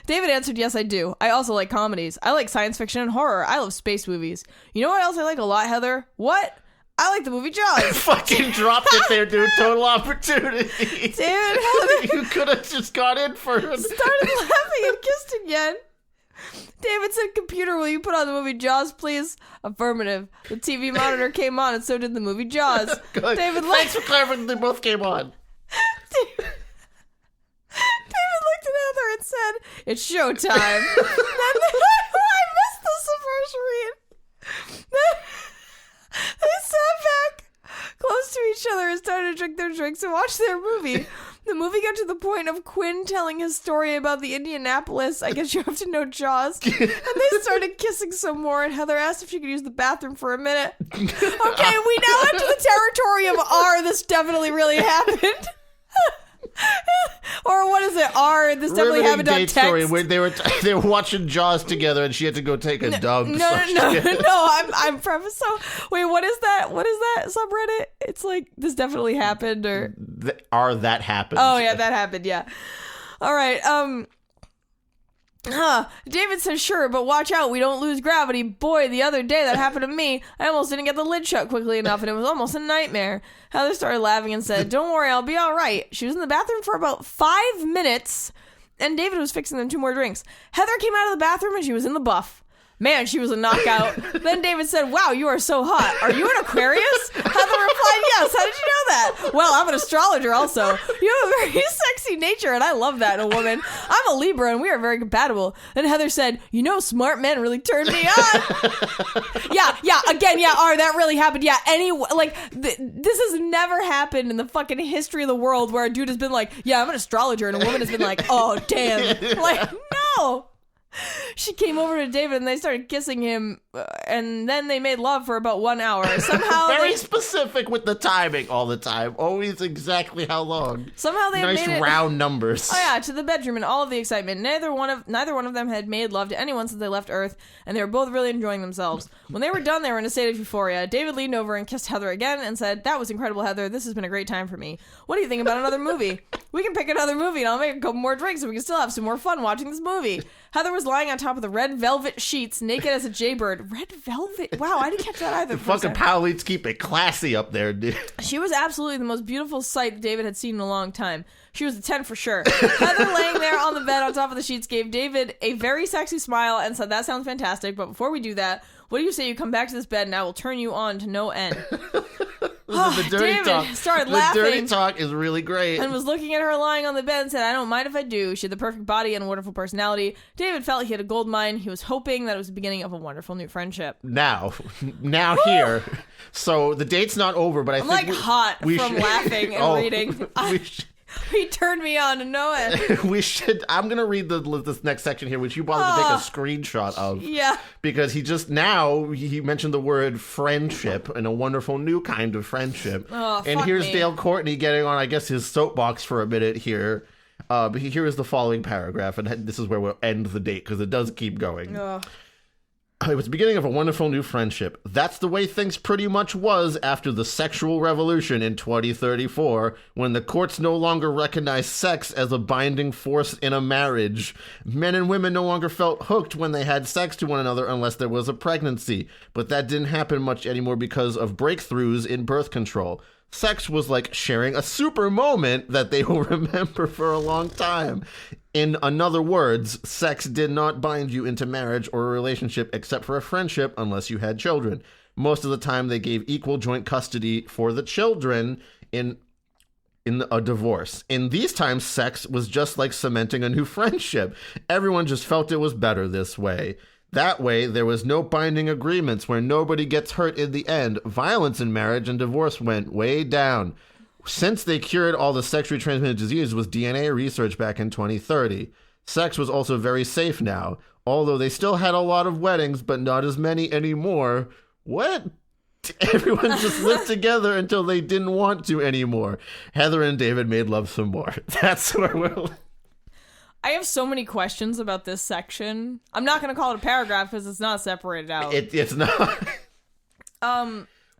David answered, yes, I do. I also like comedies. I like science fiction and horror. I love space movies. You know what else I like a lot, Heather? What? I like the movie Jaws. Fucking dropped it there, dude. Total opportunity. David, Heather. You could have just got in first. Started laughing and kissed again. David said, computer, will you put on the movie Jaws, please? Affirmative. The TV monitor came on, and so did the movie Jaws. Good. David Thanks for clarifying. They both came on. David looked at Heather and said, it's showtime. I missed this the first read. to drink their drinks and watch their movie. The movie got to the point of Quinn telling his story about the Indianapolis, I guess you have to know Jaws, and they started kissing some more, and Heather asked if she could use the bathroom for a minute. Okay, we now enter the territory of this definitely really happened. Or what is it? This definitely happened on text. Story where they were watching Jaws together, and she had to go take a dump. No. I'm prefaced. So wait, what is that? What is that subreddit? It's like this definitely happened, or that happened. Oh yeah, that happened. Yeah. All right. David says, sure, but watch out, we don't lose gravity. Boy, the other day that happened to me. I almost didn't get the lid shut quickly enough, and it was almost a nightmare. Heather started laughing and said, don't worry, I'll be all right. She was in the bathroom for about 5 minutes, and David was fixing them 2 more drinks. Heather came out of the bathroom, and she was in the buff. Man, she was a knockout. Then David said, wow, you are so hot. Are you an Aquarius? Heather replied, yes. How did you know that? Well, I'm an astrologer also. You have a very sexy nature, and I love that in a woman. I'm a Libra, and we are very compatible. Then Heather said, you know, smart men really turned me on. That really happened. Yeah, this has never happened in the fucking history of the world where a dude has been like, yeah, I'm an astrologer, and a woman has been like, oh, damn. Like, no. She came over to David and they started kissing him, and then they made love for about 1 hour. Somehow very specific with the timing all the time. Always exactly how long. Somehow they nice made round numbers. Oh yeah, to the bedroom and all of the excitement. Neither one of them had made love to anyone since they left Earth, and they were both really enjoying themselves. When they were done, they were in a state of euphoria. David leaned over and kissed Heather again and said, that was incredible, Heather. This has been a great time for me. What do you think about another movie? We can pick another movie and I'll make a couple more drinks and we can still have some more fun watching this movie. Heather was lying on top of the red velvet sheets, naked as a jaybird. Red velvet? Wow, I didn't catch that either. Fucking Powleats keep it classy up there, dude. She was absolutely the most beautiful sight David had seen in a long time. She was a 10 for sure. Heather laying there on the bed on top of the sheets gave David a very sexy smile and said, that sounds fantastic, but before we do that, what do you say you come back to this bed and I will turn you on to no end? The dirty David talk. started laughing. The dirty talk is really great. And was looking at her lying on the bed and said, I don't mind if I do. She had the perfect body and a wonderful personality. David felt he had a gold mine. He was hoping that it was the beginning of a wonderful new friendship. Now here. So the date's not over, but I'm like hot from laughing and reading. He turned me on to know it. I'm going to read this next section here, which you bothered to take a screenshot of. Yeah. Because he mentioned the word friendship and a wonderful new kind of friendship. Oh, and here's Dale Courtney getting on, I guess, his soapbox for a minute here. But here is the following paragraph, and this is where we'll end the date, because it does keep going. It was the beginning of a wonderful new friendship. That's the way things pretty much was after the sexual revolution in 2034, when the courts no longer recognized sex as a binding force in a marriage. Men and women no longer felt hooked when they had sex to one another unless there was a pregnancy. But that didn't happen much anymore because of breakthroughs in birth control. Sex was like sharing a super moment that they will remember for a long time. In other words, sex did not bind you into marriage or a relationship except for a friendship unless you had children. Most of the time, they gave equal joint custody for the children in a divorce. In these times, sex was just like cementing a new friendship. Everyone just felt it was better this way. That way, there was no binding agreements where nobody gets hurt in the end. Violence in marriage and divorce went way down. Since they cured all the sexually transmitted diseases with DNA research back in 2030. Sex was also very safe now, although they still had a lot of weddings, but not as many anymore. What? Everyone just lived together until they didn't want to anymore. Heather and David made love some more. That's where we'll... I have so many questions about this section. I'm not going to call it a paragraph because it's not separated out. It's not.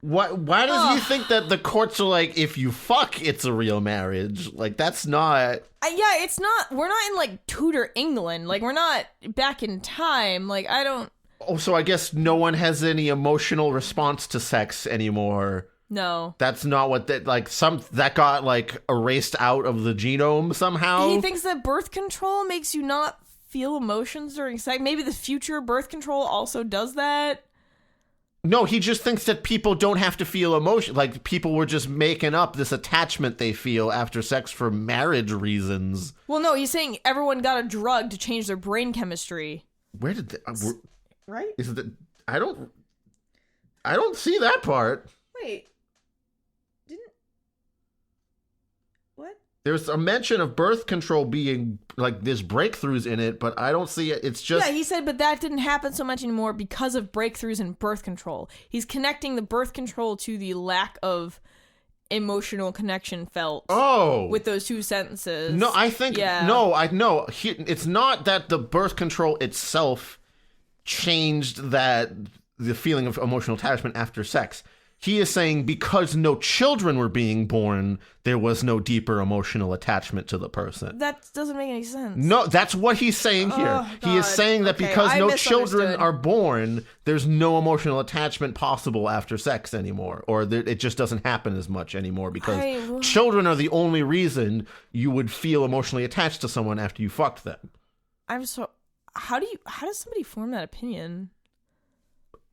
Why does you think that the courts are like, if you fuck, it's a real marriage? Like, that's not... Yeah, it's not... We're not in, like, Tudor England. Like, we're not back in time. Like, I don't... Oh, so I guess no one has any emotional response to sex anymore. No. That's not what that, like, that got, like, erased out of the genome somehow. He thinks that birth control makes you not feel emotions during sex. Maybe the future birth control also does that. No, he just thinks that people don't have to feel emotion. Like, people were just making up this attachment they feel after sex for marriage reasons. Well, no, he's saying everyone got a drug to change their brain chemistry. Where did right? Is it? I don't see that part. Wait. There's a mention of birth control being, like, there's breakthroughs in it, but I don't see it. It's just... Yeah, he said, but that didn't happen so much anymore because of breakthroughs in birth control. He's connecting the birth control to the lack of emotional connection felt with those two sentences. No, I think... Yeah. No, it's not that the birth control itself changed the feeling of emotional attachment after sex. He is saying because no children were being born, there was no deeper emotional attachment to the person. That doesn't make any sense. No, that's what he's saying here. Oh, he is saying that because no children are born, there's no emotional attachment possible after sex anymore. Or it just doesn't happen as much anymore because children are the only reason you would feel emotionally attached to someone after you fucked them. How does somebody form that opinion?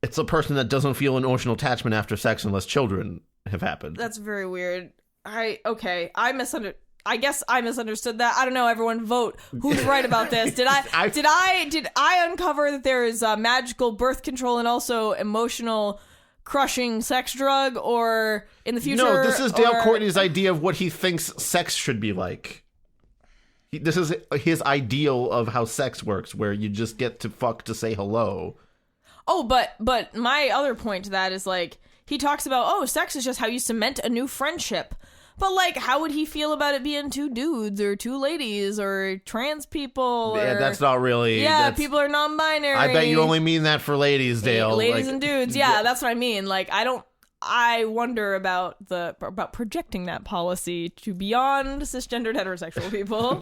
It's a person that doesn't feel an emotional attachment after sex unless children have happened. That's very weird. I guess I misunderstood that. I don't know. Everyone vote. Who's right about this? Did I uncover that there is magical birth control and also emotional crushing sex drug, or in the future? No, this is Dale Courtney's idea of what he thinks sex should be like. This is his ideal of how sex works, where you just get to fuck to say hello. Oh, but my other point to that is, like, he talks about, sex is just how you cement a new friendship. But, like, how would he feel about it being two dudes or two ladies or trans people? Yeah, that's not really... Yeah, people are non-binary. I bet you only mean that for ladies, Dale. Ladies and dudes, yeah, that's what I mean. Like, I wonder about projecting that policy to beyond cisgendered heterosexual people.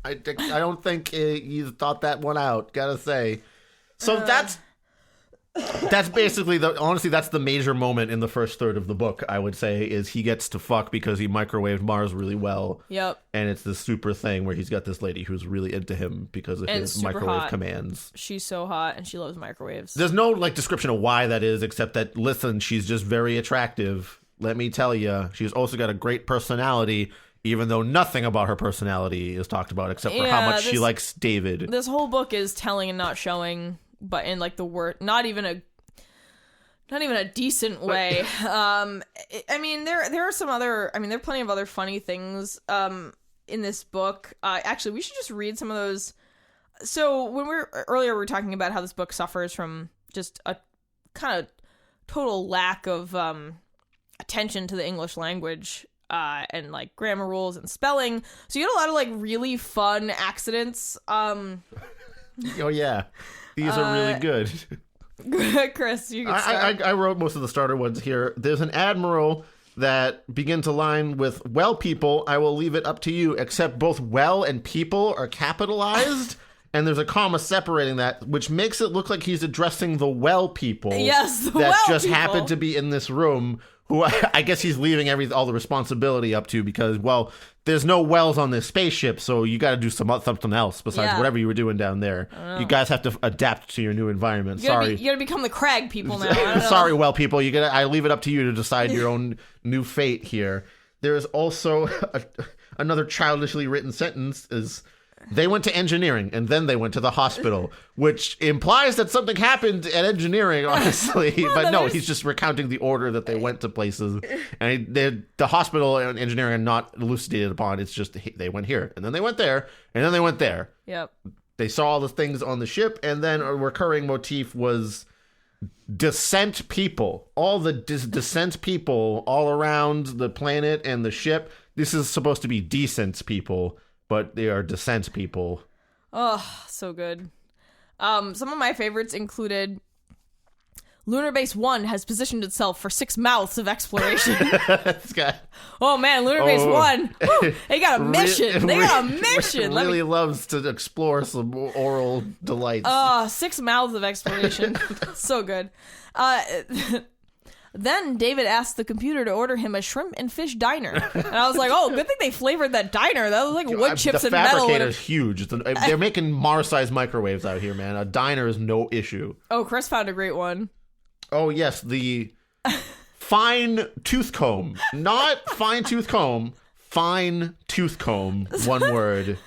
I don't think you thought that one out, gotta say. So that's basically honestly, that's the major moment in the first third of the book, I would say, is he gets to fuck because he microwaved Mars really well. Yep. And it's this super thing where he's got this lady who's really into him because of his microwave commands. She's so hot and she loves microwaves. There's no, like, description of why that is, except that, listen, she's just very attractive. Let me tell you. She's also got a great personality, even though nothing about her personality is talked about except for how much she likes David. This whole book is telling and not showing, but in, like, the word, not even a decent way. I mean, there are some other, I mean, there are plenty of other funny things in this book. Actually, we should just read some of those. So when we were talking about how this book suffers from just a kind of total lack of attention to the English language and, like, grammar rules and spelling. So you get a lot of, like, really fun accidents. Oh yeah. These are really good. Chris, you can start. I wrote most of the starter ones here. There's an admiral that begins a line with, "Well, people, I will leave it up to you," except both well and people are capitalized. And there's a comma separating that, which makes it look like he's addressing the well people. Yes, the that well just people. happened to be in this room, who I guess he's leaving all the responsibility up to because, well, there's no wells on this spaceship, so you got to do something else besides whatever you were doing down there. You guys have to adapt to your new environment. You gotta become the Crag people now. I don't know. Sorry, well, people. I leave it up to you to decide your own new fate here. There is also another childishly written sentence is, "They went to engineering, and then they went to the hospital," which implies that something happened at engineering, honestly. But no, he's just recounting the order that they went to places. And the hospital and engineering are not elucidated upon. It's just they went here, and then they went there, and then they went there. Yep. They saw all the things on the ship, and then a recurring motif was descent people. All the descent people all around the planet and the ship. This is supposed to be decent people, but they are descent people. Oh, so good. Some of my favorites included Lunar Base 1 has positioned itself for 6 mouths of exploration. Oh man, Lunar Base 1. Woo, they got a mission. They got a mission. Really loves to explore some oral delights. 6 mouths of exploration. So good. Then David asked the computer to order him a shrimp and fish diner. And I was like, oh, good thing they flavored that diner. That was like wood chips and metal. The fabricator's huge. They're making Mars-sized microwaves out here, man. A diner is no issue. Oh, Chris found a great one. Oh, yes. The fine tooth comb. Not fine tooth comb. Fine tooth comb. One word.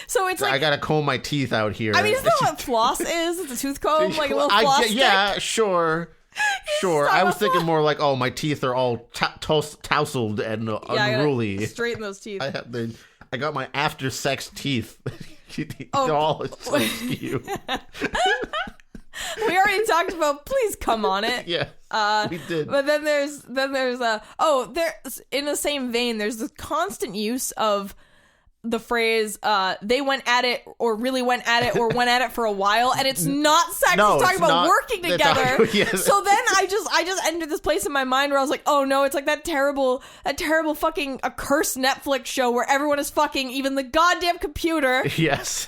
So it's like, I gotta comb my teeth out here. I mean, isn't that what floss is? It's a tooth comb? Like a little floss stick? Yeah, sure. Sure, I was thinking more like, oh, my teeth are all tousled and unruly. Straighten those teeth. I got my after sex teeth. Oh. All so skew. We already talked about please come on it. Yeah, we did. But then there's there's in the same vein, there's this constant use of the phrase they went at it or really went at it or went at it for a while, and it's not sex. No, it's talking it's about not. working together. Yes. So then I just entered this place in my mind where I was like, oh no, it's like that terrible fucking accursed Netflix show where everyone is fucking even the goddamn computer. Yes.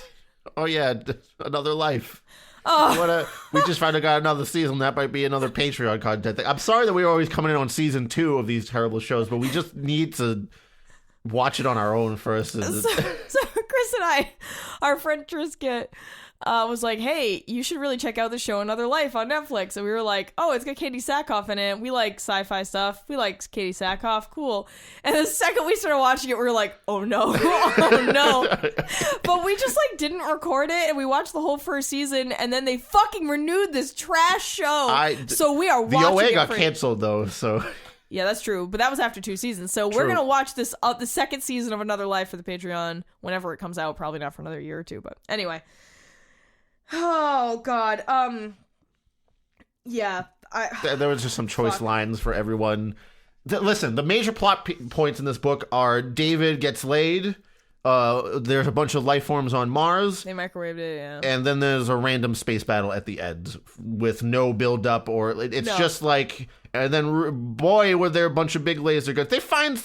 Oh yeah, Another Life. Oh. We just finally got another season. That might be another Patreon content thing. I'm sorry that we're always coming in on season 2 of these terrible shows, but we just need to watch it on our own first. So Chris and I, our friend Trisket, was like, hey, you should really check out the show Another Life on Netflix. And we were like, oh, it's got Katie Sackhoff in it. We like sci-fi stuff. We like Katie Sackhoff. Cool. And the second we started watching it, we were like, oh no. Oh no. But we just like didn't record it, and we watched the whole first season, and then they fucking renewed this trash show. So we are watching it. The OA got canceled though, so... Yeah, that's true. But that was after 2 seasons. So we're going to watch this the second season of Another Life for the Patreon whenever it comes out. Probably not for another year or 2. But anyway. Oh, God. Yeah. There was just some choice lines for everyone. Listen, the major plot points in this book are David gets laid. There's a bunch of life forms on Mars. They microwaved it, yeah. And then there's a random space battle at the end with no build up or it's just like... And then, boy, were there a bunch of big laser guns.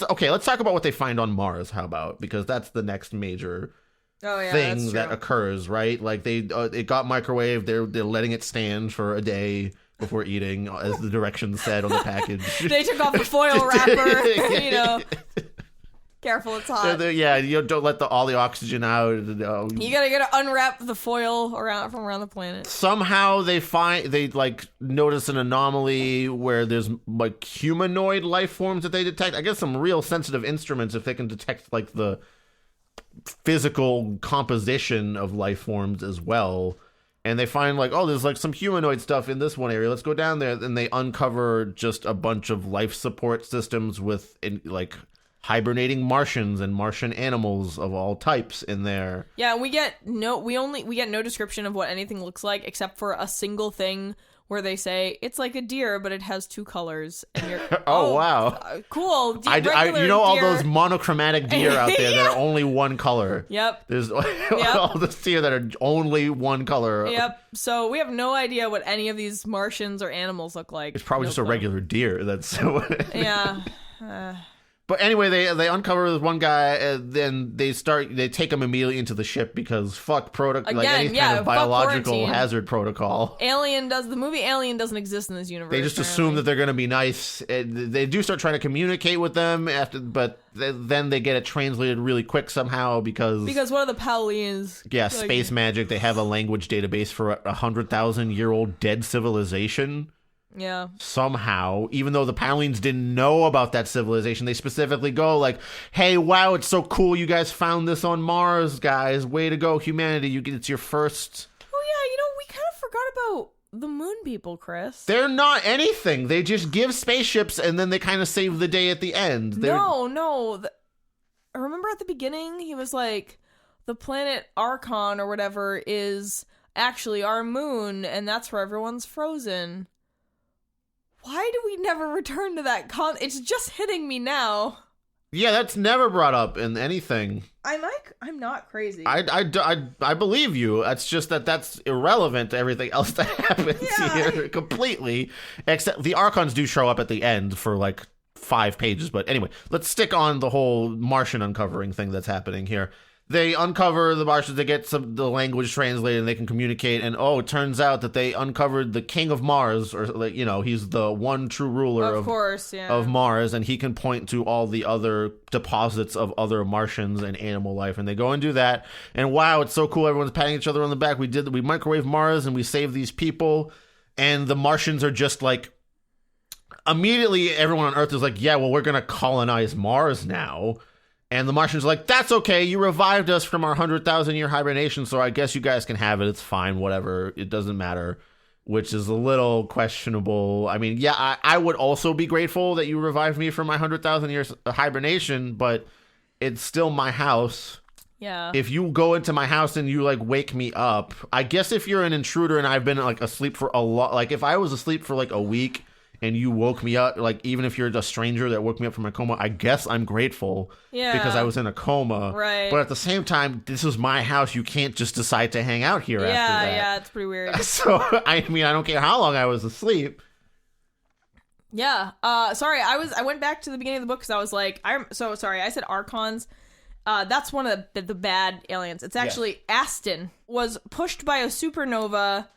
Okay, let's talk about what they find on Mars, how about? Because that's the next major thing that occurs, right? Like, it got microwaved. They're letting it stand for a day before eating, as the directions said on the package. They took off the foil wrapper, Careful, it's hot. Yeah, you don't let all the oxygen out. You gotta unwrap the foil from around the planet. Somehow they notice an anomaly where there's like humanoid life forms that they detect. I guess some real sensitive instruments if they can detect like the physical composition of life forms as well. And they find like, oh, there's like some humanoid stuff in this one area. Let's go down there. And they uncover just a bunch of life support systems with hibernating Martians and Martian animals of all types in there. Yeah, we get no description of what anything looks like except for a single thing where they say it's like a deer, but it has 2 colors. And you're wow, cool. All those monochromatic deer out there that are only one color. Yep. There's all those deer that are only one color. Yep. So we have no idea what any of these Martians or animals look like. It's probably just a regular deer. That's yeah. But anyway, they uncover this one guy, and then they take him immediately into the ship because fuck any kind of biological hazard protocol. The movie Alien doesn't exist in this universe. They just assume that they're going to be nice. They do start trying to communicate with them but then they get it translated really quick somehow because one of the Paulians. Yeah, space magic. They have a language database for a 100,000-year-old dead civilization. Yeah. Somehow, even though the Paulians didn't know about that civilization, they specifically go like, hey, wow, it's so cool you guys found this on Mars, guys. Way to go, humanity. It's your first... Oh, yeah, we kind of forgot about the moon people, Chris. They're not anything. They just give spaceships, and then they kind of save the day at the end. No. I remember at the beginning, he was like, the planet Archon or whatever is actually our moon, and that's where everyone's frozen. Why do we never return to that it's just hitting me now. Yeah, that's never brought up in anything. I'm not crazy. I believe you. It's just that's irrelevant to everything else that happens here completely. Except the Archons do show up at the end for like 5 pages. But anyway, let's stick on the whole Martian uncovering thing that's happening here. They uncover the Martians, they get the language translated, and they can communicate, and it turns out that they uncovered the king of Mars, or, he's the one true ruler of Mars, and he can point to all the other deposits of other Martians and animal life, and they go and do that, and wow, it's so cool, everyone's patting each other on the back, we microwave Mars, and we saved these people, and the Martians are just like, immediately everyone on Earth is like, yeah, well, we're gonna colonize Mars now. And the Martians are like, that's okay, you revived us from our 100,000-year hibernation, so I guess you guys can have it, it's fine, whatever, it doesn't matter. which is a little questionable. I mean, yeah, I would also be grateful that you revived me from my 100,000 years of hibernation, but it's still my house. Yeah. If you go into my house and you like wake me up, I guess if you're an intruder and I've been like asleep for a lot, like if I was asleep for like a week and you woke me up, like even if you're a stranger that woke me up from a coma, I guess I'm grateful. Yeah. Because I was in a coma. Right. But at the same time, this is my house. You can't just decide to hang out here after that. Yeah, it's pretty weird. So, I mean, I don't care how long I was asleep. Yeah. Sorry, I went back to the beginning of the book because I was like, I'm so sorry. I said Archons. That's one of the bad aliens. It's actually Aston was pushed by a supernova,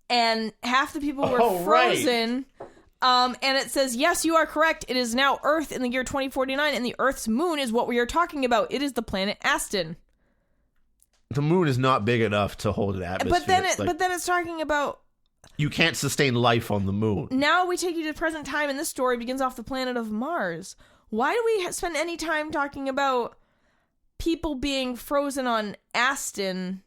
and half the people were frozen. Right. And it says, yes, you are correct. It is now Earth in the year 2049, and the Earth's moon is what we are talking about. It is the planet Aston. The moon is not big enough to hold an atmosphere. But then it's talking about you can't sustain life on the moon. Now we take you to present time, and this story begins off the planet of Mars. Why do we spend any time talking about people being frozen on Aston?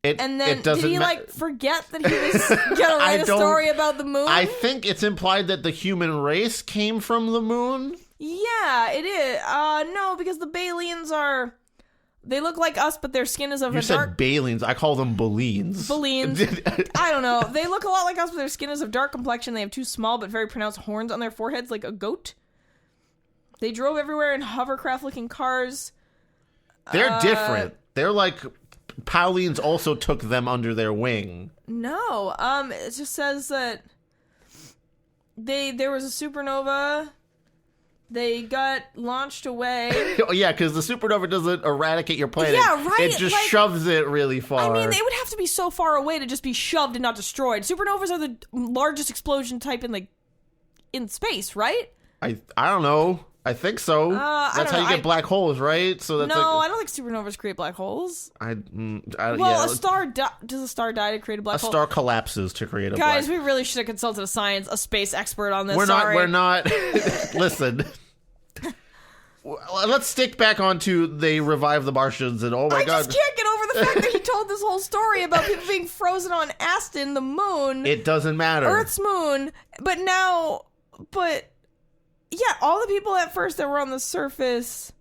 And then did he forget that he was gonna write a story about the moon? I think it's implied that the human race came from the moon. Yeah, it is. No, because the Balians they look like us, but their skin is of You a said dark... Balians. I call them Baleens. Baleens. I don't know. They look a lot like us, but their skin is of dark complexion. They have two small but very pronounced horns on their foreheads, like a goat. They drove everywhere in hovercraft-looking cars. They're different. They're like... Paulians also took them under their wing. No. It just says that there was a supernova... They got launched away. Oh, yeah, because the supernova doesn't eradicate your planet. Yeah, right. It just shoves it really far. I mean, they would have to be so far away to just be shoved and not destroyed. Supernovas are the largest explosion type in space, right? I don't know. I think so. That's how you get black holes, right? So that's I don't think supernovas create black holes. Yeah. Does a star die to create a black hole? A star collapses to create a black hole. Guys, we really should have consulted a space expert on this. We're not. Listen. Let's stick back onto they revive the Martians and oh my god. I just can't get over the fact that he told this whole story about people being frozen on Aston, the moon. It doesn't matter. Earth's moon. Yeah, all the people at first that were on the surface,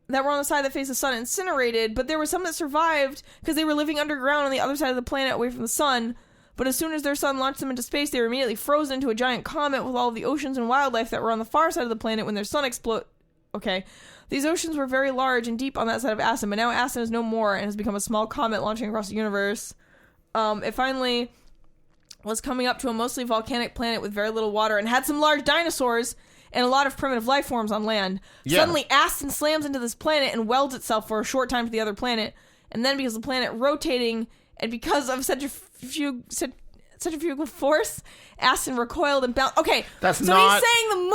that were on the side that faced the sun, incinerated, but there were some that survived because they were living underground on the other side of the planet away from the sun. But as soon as their sun launched them into space, they were immediately frozen into a giant comet with all of the oceans and wildlife that were on the far side of the planet when their sun exploded. Okay. These oceans were very large and deep on that side of Aston, but now Aston is no more and has become a small comet launching across the universe. It finally was coming up to a mostly volcanic planet with very little water and had some large dinosaurs and a lot of primitive life forms on land. Yeah. Suddenly, Aston slams into this planet and welds itself for a short time to the other planet. And then because the planet rotating and because of centrifugal force, Aston recoiled and bounced. Okay, he's saying the moon...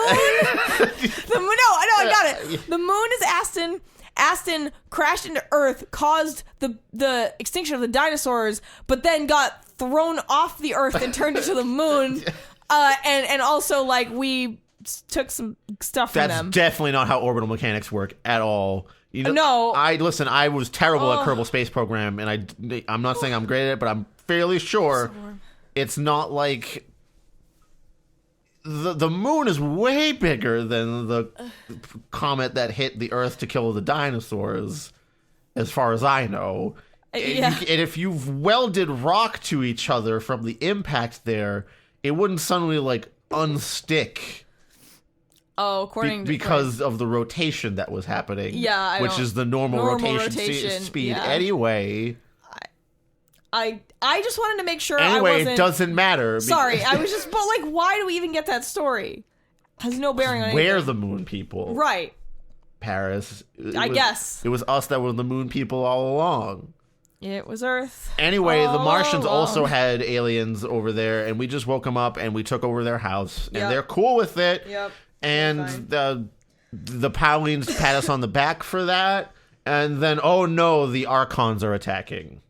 I got it. The moon is Aston. Aston crashed into Earth, caused the extinction of the dinosaurs, but then got thrown off the Earth and turned into the moon. And also, we took some stuff from them. That's definitely not how orbital mechanics work at all. No. I was terrible at Kerbal Space Program, and I'm not saying I'm great at it, but I'm fairly sure it's not like... The moon is way bigger than the comet that hit the Earth to kill the dinosaurs, as far as I know. Yeah. And if you've welded rock to each other from the impact there, it wouldn't suddenly, unstick. Oh, according because of the rotation that was happening. Yeah, which is the normal rotation speed anyway. I just wanted to make sure it doesn't matter. Sorry, I was just... But, why do we even get that story? Has no bearing on anything. We're the moon people. Right. Paris. I guess. It was us that were the moon people all along. It was Earth. Anyway, the Martians also had aliens over there, and we just woke them up, and we took over their house. And they're cool with it. Yep. And the Paulians pat us on the back for that. And then, oh no, the Archons are attacking.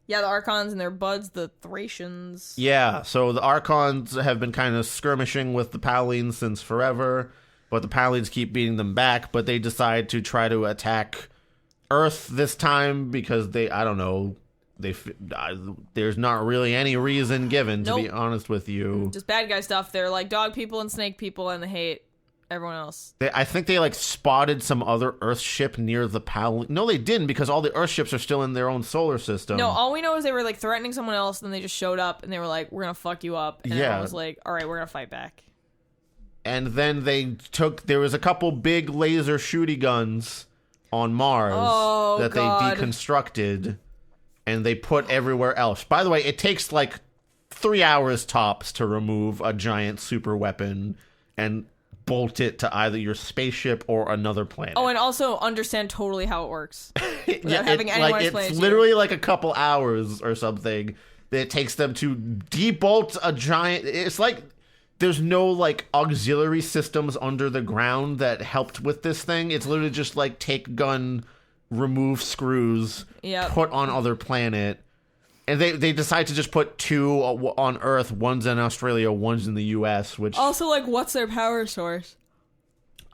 Yeah, the Archons and their buds, the Thracians. Yeah, so the Archons have been kind of skirmishing with the Paulians since forever, but the Paulians keep beating them back, but they decide to try to attack Earth this time because they, I don't know, there's not really any reason given, to Nope. be honest with you. Just bad guy stuff. They're like dog people and snake people, and they hate everyone else. I think they like spotted some other Earth ship near the No, they didn't, because all the Earth ships are still in their own solar system. No, all we know is they were like threatening someone else, and then they just showed up, and they were like, "We're gonna fuck you up." And everyone was like, "All right, we're gonna fight back." And then there was a couple big laser shooty guns on Mars that they deconstructed, and they put everywhere else. By the way, it takes like 3 hours tops to remove a giant super weapon and bolt it to either your spaceship or another planet. Oh, and also understand totally how it works without having anyone explain it to it's you. literally like a couple hours or something that it takes them to debolt a giant. It's like there's no like auxiliary systems under the ground that helped with this thing. It's literally just like take gun, remove screws, put on other planet. And they decide to just put 2 on Earth, one's in Australia, one's in the US, which... Also, like, what's their power source?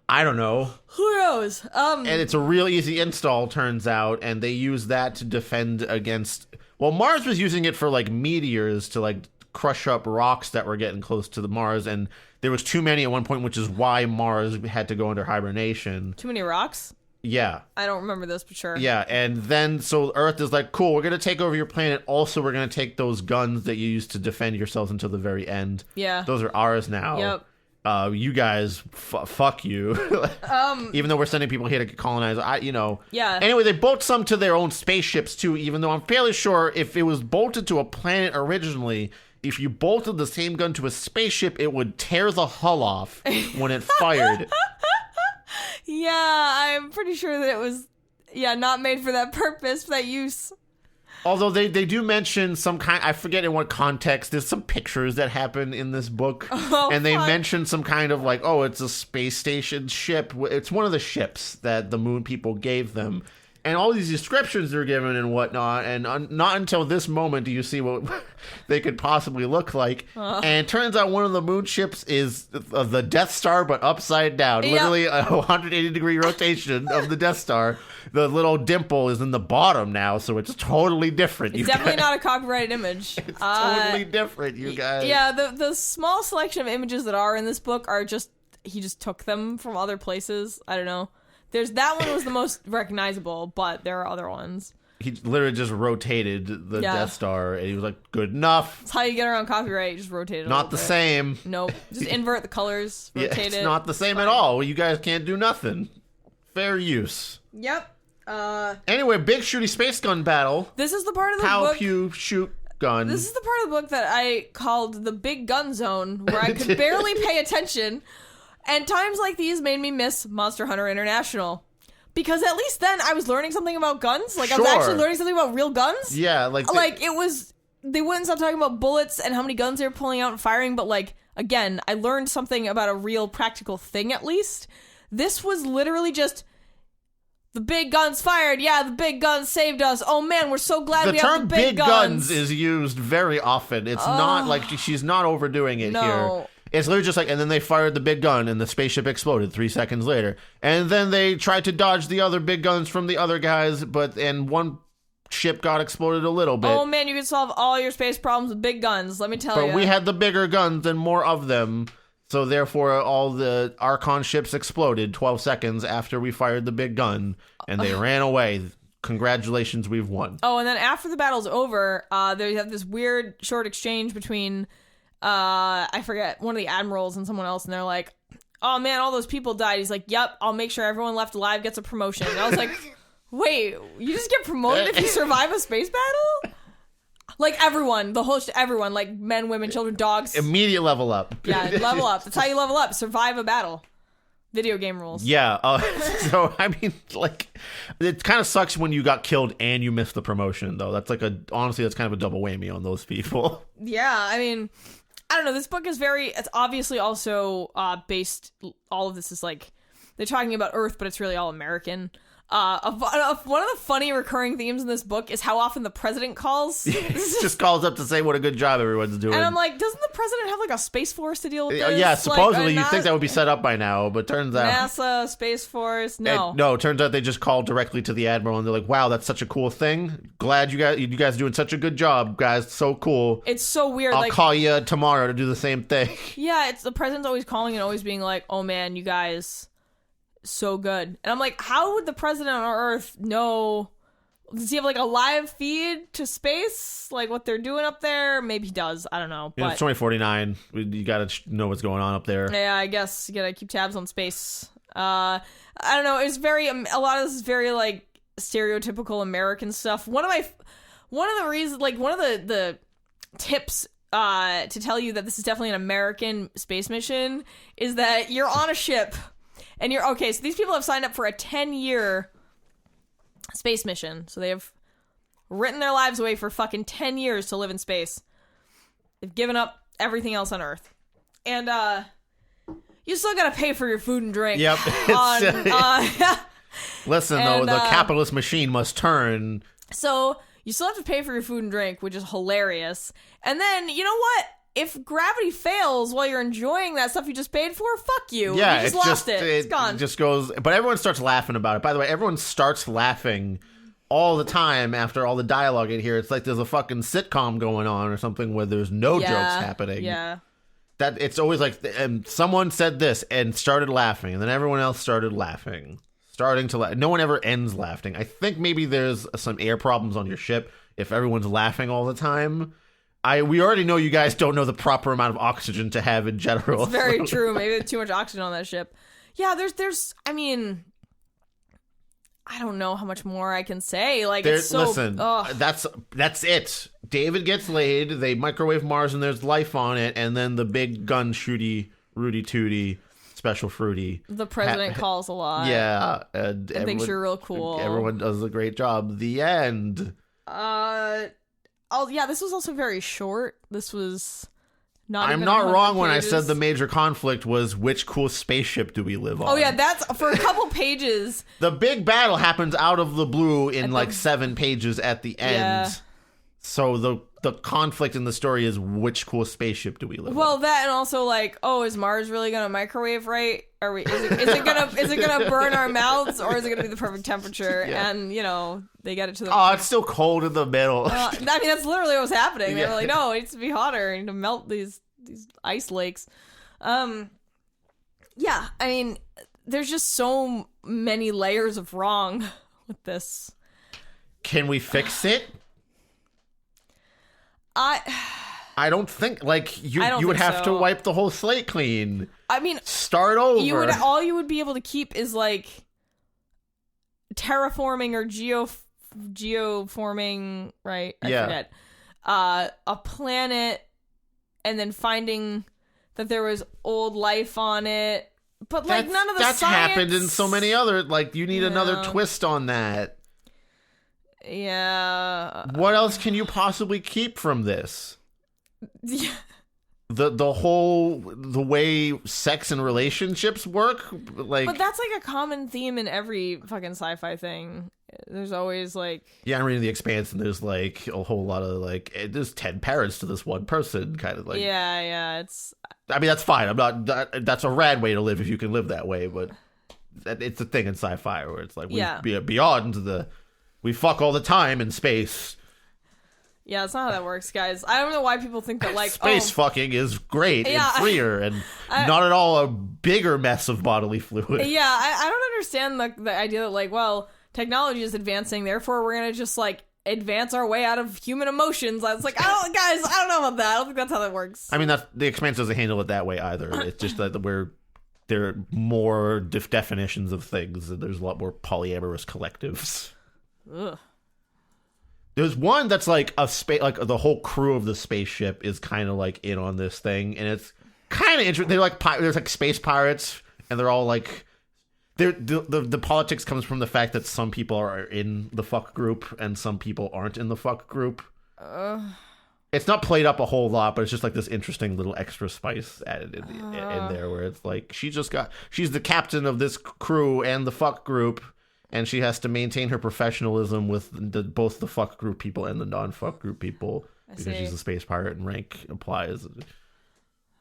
I don't know. Who knows? And it's a real easy install, turns out, and they use that to defend against... Well, Mars was using it for, like, meteors to, like, crush up rocks that were getting close to the Mars, and there was too many at one point, which is why Mars had to go into hibernation. Too many rocks? Yeah. I don't remember this, but sure. Yeah, and then so Earth is like, cool, we're going to take over your planet. Also, we're going to take those guns that you used to defend yourselves until the very end. Yeah. Those are ours now. Yep. You guys, fuck you. Even though we're sending people here to colonize, Yeah. Anyway, they bolt some to their own spaceships, too, even though I'm fairly sure if it was bolted to a planet originally, if you bolted the same gun to a spaceship, it would tear the hull off when it fired. Yeah, I'm pretty sure that it was, not made for that purpose, for that use. Although they do mention some kind, I forget in what context, there's some pictures that happen in this book. And they mention some kind of like, it's a space station ship. It's one of the ships that the moon people gave them. And all these descriptions are given and whatnot, and not until this moment do you see what they could possibly look like. And it turns out one of the moon ships is the Death Star, but upside down. Yep. Literally a 180-degree rotation of the Death Star. The little dimple is in the bottom now, so it's totally different. It's definitely not a copyrighted image. It's totally different, you guys. Yeah, the small selection of images that are in this book are just, he just took them from other places. I don't know. That one was the most recognizable, but there are other ones. He literally just rotated the Death Star, and he was like, good enough. That's how you get around copyright. You just rotate it. Not the same. Nope. Just invert the colors, rotate it. It's not the same at all. You guys can't do nothing. Fair use. Yep. Anyway, big shooty space gun battle. This is the part of the book. book. Pew, shoot, gun. This is the part of the book that I called the big gun zone, where I could barely pay attention. And times like these made me miss Monster Hunter International. Because at least then I was learning something about guns. Like, I was actually learning something about real guns. Yeah, like it was... They wouldn't stop talking about bullets and how many guns they were pulling out and firing, but, like, again, I learned something about a real practical thing, at least. This was literally just... The big guns fired. Yeah, the big guns saved us. Oh, man, we're so glad we have the big guns. The term big guns is used very often. It's not like... She's not overdoing it here. It's literally just like, and then they fired the big gun and the spaceship exploded 3 seconds later. And then they tried to dodge the other big guns from the other guys, and one ship got exploded a little bit. Oh man, you can solve all your space problems with big guns, let me tell you. But we had the bigger guns and more of them, so therefore all the Archon ships exploded 12 seconds after we fired the big gun, and they ran away. Congratulations, we've won. Oh, and then after the battle's over, they have this weird short exchange between... I forget, one of the admirals and someone else, and they're like, oh man, all those people died. He's like, yep, I'll make sure everyone left alive gets a promotion. And I was like, wait, you just get promoted if you survive a space battle? Like everyone, everyone, like men, women, children, dogs. Immediate level up. Yeah, level up. That's how you level up. Survive a battle. Video game rules. Yeah, so I mean, like, it kind of sucks when you got killed and you missed the promotion, though. That's like honestly, that's kind of a double whammy on those people. Yeah, I mean... I don't know, this book is it's obviously also based, all of this is like, they're talking about Earth, but it's really all American. One of the funny recurring themes in this book is how often the president calls. He just calls up to say what a good job everyone's doing. And I'm like, doesn't the president have like a space force to deal with this? Yeah, supposedly you'd think that would be set up by now, but turns out NASA, Space Force, no. No, turns out they just called directly to the admiral and they're like, wow, that's such a cool thing. Glad you guys are doing such a good job, guys. So cool. It's so weird. I'll call you tomorrow to do the same thing. Yeah, it's the president's always calling and always being like, oh man, you guys, so good. And I'm like, how would the president on Earth know? Does he have like a live feed to space, like what they're doing up there? Maybe he does. I don't know. But it's 2049. You gotta know what's going on up there. Yeah, I guess you gotta keep tabs on space. I don't know. It's very a lot of this is very like stereotypical American stuff. One of the reasons, like one of the tips to tell you that this is definitely an American space mission is that you're on a ship. And you're okay, so these people have signed up for a 10-year space mission. So they have written their lives away for fucking 10 years to live in space. They've given up everything else on Earth. And you still gotta pay for your food and drink. Yep. Listen, though, the capitalist machine must turn. So you still have to pay for your food and drink, which is hilarious. And then, you know what? If gravity fails while you're enjoying that stuff you just paid for, fuck you. Yeah, you just lost it. It's gone. It just goes. But everyone starts laughing about it. By the way, everyone starts laughing all the time after all the dialogue in here. It's like there's a fucking sitcom going on or something where there's no jokes happening. Yeah. That it's always like, and someone said this and started laughing, and then everyone else started laughing, starting to laugh. No one ever ends laughing. I think maybe there's some air problems on your ship if everyone's laughing all the time. We already know you guys don't know the proper amount of oxygen to have in general. It's very true. Maybe there's too much oxygen on that ship. Yeah, there's. I mean, I don't know how much more I can say. Like, it's so. Listen, that's it. David gets laid. They microwave Mars, and there's life on it. And then the big gun shooty, Rudy Tooty, special fruity. The president calls a lot. Yeah, and thinks you're real cool. Everyone does a great job. The end. Oh, yeah, this was also very short. This was not I'm even not 100 wrong pages. when I said the major conflict was which cool spaceship do we live on? Oh, yeah, that's for a couple pages. The big battle happens out of the blue in 7 pages at the end. Yeah. So the conflict in the story is which cool spaceship do we live on? Well, that and also like, oh, is Mars really gonna microwave right? Is it gonna burn our mouths, or is it gonna be the perfect temperature? Yeah. And you know, they get it to the. Oh, it's still cold in the middle. I mean, that's literally what was happening. They were like, no, it needs to be hotter. I need to melt these ice lakes. Yeah, I mean, there's just so many layers of wrong with this. Can we fix it? I don't think you would have to wipe the whole slate clean. I mean, start over. All you would be able to keep is like terraforming or geoforming, right? I forget. A planet, and then finding that there was old life on it. But like none of the that's science happened in so many other. Like you need another twist on that. Yeah. What else can you possibly keep from this? Yeah. The way sex and relationships work, like. But that's like a common theme in every fucking sci-fi thing. There's always like. Yeah, I'm reading The Expanse, and there's like a whole lot of like there's 10 parents to this one person, kind of like. Yeah. It's. I mean, that's fine. I'm not. That's a rad way to live if you can live that way, but it's a thing in sci-fi where it's like we be beyond the. We fuck all the time in space. Yeah, that's not how that works, guys. I don't know why people think that, like, space fucking is great and freer and not at all a bigger mess of bodily fluid. Yeah, I don't understand the idea that, like, well, technology is advancing, therefore we're gonna just, like, advance our way out of human emotions. I was like, I don't know about that. I don't think that's how that works. I mean, The Expanse doesn't handle it that way either. It's just that there are more definitions of things, and there's a lot more polyamorous collectives. Ugh. There's one that's like like the whole crew of the spaceship is kind of like in on this thing, and it's kind of interesting. They're like there's like space pirates, and they're all like the politics comes from the fact that some people are in the fuck group and some people aren't in the fuck group. It's not played up a whole lot, but it's just like this interesting little extra spice added in there, where it's like she's the captain of this crew and the fuck group. and she has to maintain her professionalism with both the fuck group people and the non-fuck group people because she's a space pirate and rank applies.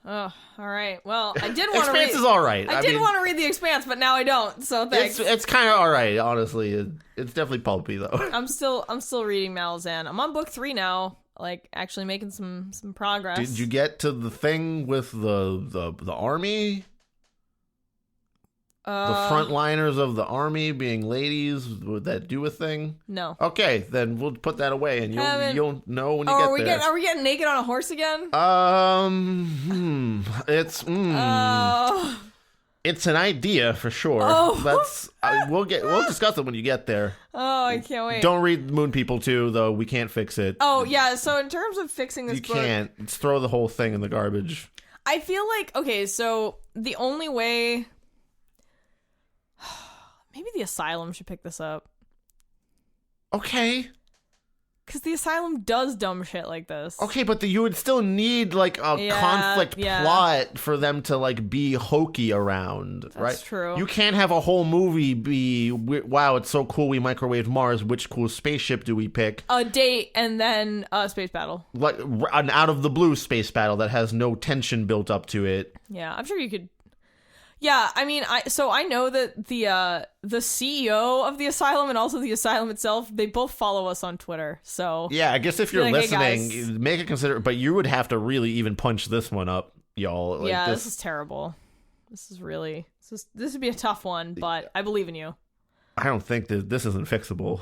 Oh, all right. Well, I did want to read... Expanse is all right. I did want to read The Expanse, but now I don't, so thanks. It's kind of all right, honestly. It's definitely pulpy, though. I'm still reading Malazan. I'm on book 3 now, like, actually making some progress. Did you get to the thing with the army? The frontliners of the army being ladies, would that do a thing? No. Okay, then we'll put that away, and you'll know when you get there. Are we getting naked on a horse again? It's an idea for sure. We'll discuss it when you get there. Oh, I can't wait. Don't read Moon People 2, though. We can't fix it. Oh, yeah. So in terms of fixing this book... You can't. Just throw the whole thing in the garbage. I feel like... Okay, so the only way... Maybe the Asylum should pick this up. Okay. Because the Asylum does dumb shit like this. Okay, but you would still need, like, a conflict plot for them to, like, be hokey around, right? That's true. You can't have a whole movie be, wow, it's so cool we microwaved Mars, which cool spaceship do we pick? A date and then a space battle. Like, an out-of-the-blue space battle that has no tension built up to it. Yeah, I'm sure you could... Yeah, I mean, I know that the CEO of the Asylum and also the Asylum itself, they both follow us on Twitter. So yeah, I guess if you're listening, hey, make it consider. But you would have to really even punch this one up, y'all. Like, yeah, this is terrible. This would be a tough one, but I believe in you. I don't think that this isn't fixable.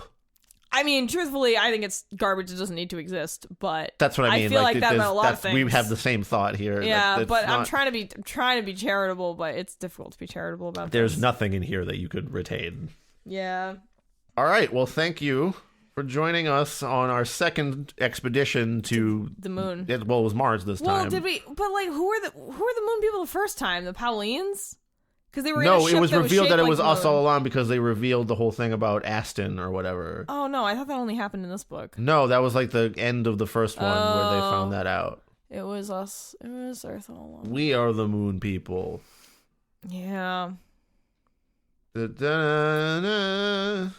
I mean, truthfully, I think it's garbage that doesn't need to exist, but that's what I mean. I feel like that about a lot of things. We have the same thought here. Yeah, but I'm trying to be charitable, but it's difficult to be charitable about There's nothing in here that you could retain. Yeah. All right. Well, thank you for joining us on our second expedition to the moon. It was Mars this time. Well, did we? But like, who were the moon people the first time? The Paulians? Because they were it was revealed that it was us all along because they revealed the whole thing about Aston or whatever. Oh no, I thought that only happened in this book. No, that was like the end of the first one where they found that out. It was us. It was Earth all along. We are the moon people. Yeah. Dr. Zaius,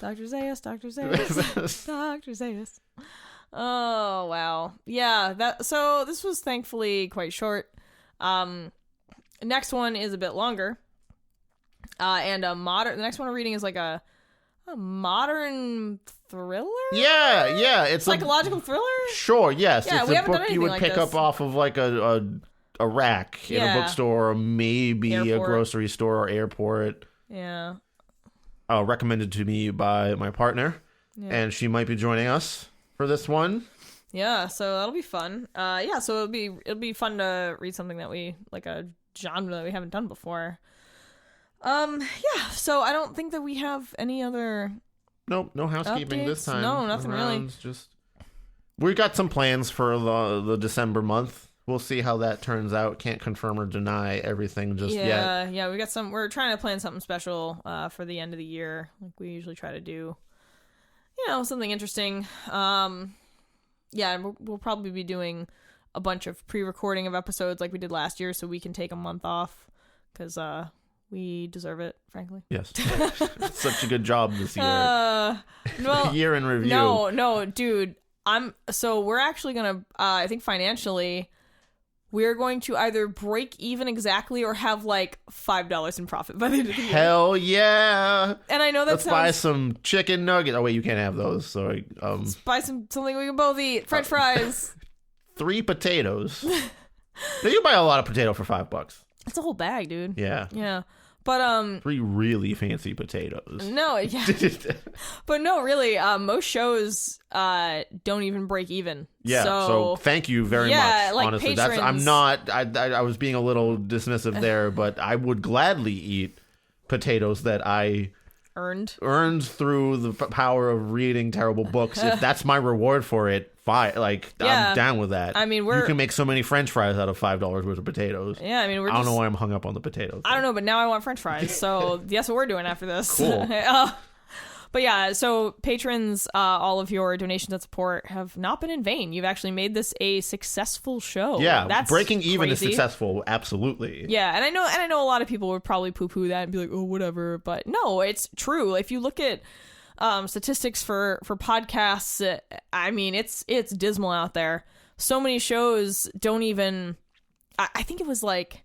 Dr. Zaius, Dr. Zaius. Oh wow, yeah. So this was thankfully quite short. Next one is a bit longer. And the next one I'm reading is like a modern thriller? Yeah. It's psychological thriller? Sure, yes. Yeah, it's a book you would pick up off of like a rack in a bookstore or maybe a grocery store or airport. Yeah. Recommended to me by my partner. Yeah. And she might be joining us for this one. Yeah, so that'll be fun. So it'll be fun to read something that we like, a genre that we haven't done before. So I don't think that we have any other... Nope, no housekeeping updates. This time. No, nothing really. We got some plans for the December month. We'll see how that turns out. Can't confirm or deny everything just yet. Yeah, we're trying to plan something special for the end of the year. Like we usually try to do, something interesting. We'll probably be doing a bunch of pre-recording of episodes like we did last year so we can take a month off because we deserve it, frankly. Yes. Such a good job this year. Year in review. No, dude. We're actually going to, I think financially, we're going to either break even exactly or have like $5 in profit by the end of the year. Hell yeah. And I know Let's buy some chicken nuggets. Oh, wait, you can't have those. Sorry. Let's buy something we can both eat. French fries. 3 potatoes. You buy a lot of potato for $5. It's a whole bag, dude. Yeah. Yeah. But 3 really fancy potatoes. No, yeah. But no, really, most shows don't even break even. Yeah. So thank you very much. Like honestly, patrons. I was being a little dismissive there, but I would gladly eat potatoes that I earned through the power of reading terrible books. If that's my reward for it, fine. Like, I'm down with that. I mean, you can make so many French fries out of $5 worth of potatoes. Yeah, I mean, I don't know why I'm hung up on the potatoes. I don't know, but now I want French fries. So that's what we're doing after this. Cool. But yeah, so patrons, all of your donations and support have not been in vain. You've actually made this a successful show. Yeah, that's breaking even crazy. is successful. Absolutely. Yeah, and I know a lot of people would probably poo-poo that and be like, oh, whatever. But no, it's true. If you look at statistics for podcasts, I mean, it's dismal out there. So many shows don't even. I think it was like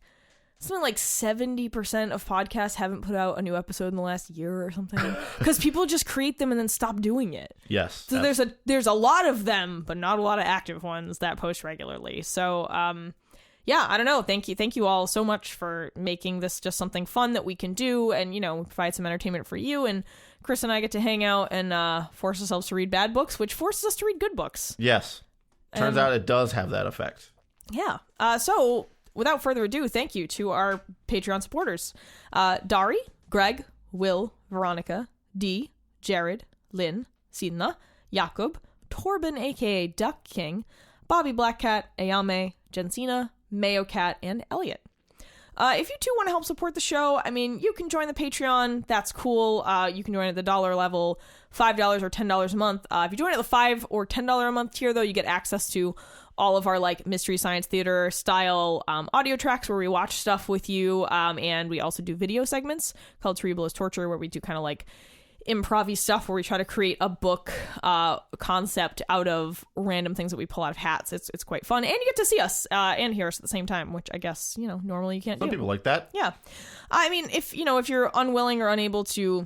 something like 70% of podcasts haven't put out a new episode in the last year or something, because people just create them and then stop doing it. Yes. So there's a lot of them, but not a lot of active ones that post regularly. So yeah, I don't know. Thank you all so much for making this just something fun that we can do, and provide some entertainment for you. And Chris and I get to hang out and force ourselves to read bad books, which forces us to read good books. Yes. Turns out it does have that effect. Yeah. So without further ado, thank you to our Patreon supporters. Dari, Greg, Will, Veronica, Dee, Jared, Lynn, Sidna, Jakob, Torben aka Duck King, Bobby Blackcat, Ayame, Jensina, Mayo Cat, and Elliot. If you too want to help support the show, I mean, you can join the Patreon. That's cool. You can join at the $1 level, $5 or $10 a month. If you join at the $5 or $10 a month tier, though, you get access to all of our like Mystery Science Theater style audio tracks where we watch stuff with you, and we also do video segments called Cerebral is Torture, where we do kind of like improv-y stuff where we try to create a book concept out of random things that we pull out of hats. It's quite fun, and you get to see us and hear us at the same time, which I guess normally you can't do. Some people like that. Yeah, I mean, if you're unwilling or unable to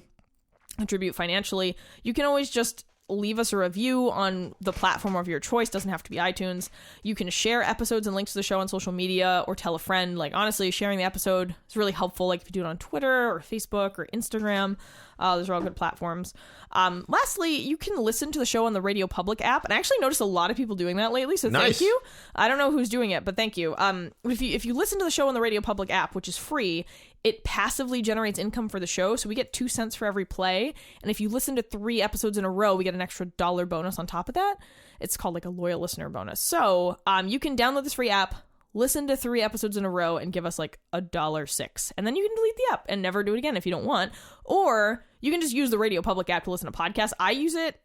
contribute financially, you can always just leave us a review on the platform of your choice. Doesn't have to be iTunes. You can share episodes and links to the show on social media, or tell a friend. Like, honestly, sharing the episode is really helpful. Like if you do it on Twitter or Facebook or Instagram, those are all good platforms. Lastly, you can listen to the show on the Radio Public app, and I actually noticed a lot of people doing that lately, so nice. Thank you. I don't know who's doing it, but thank you. If you listen to the show on the Radio Public app, which is free, it passively generates income for the show, so we get 2 cents for every play, and if you listen to 3 episodes in a row, we get an extra $1 bonus on top of that. It's called like a loyal listener bonus. So you can download this free app, listen to 3 episodes in a row, and give us like $1.06, and then you can delete the app and never do it again if you don't want. Or you can just use the Radio Public app to listen to podcasts. I use it.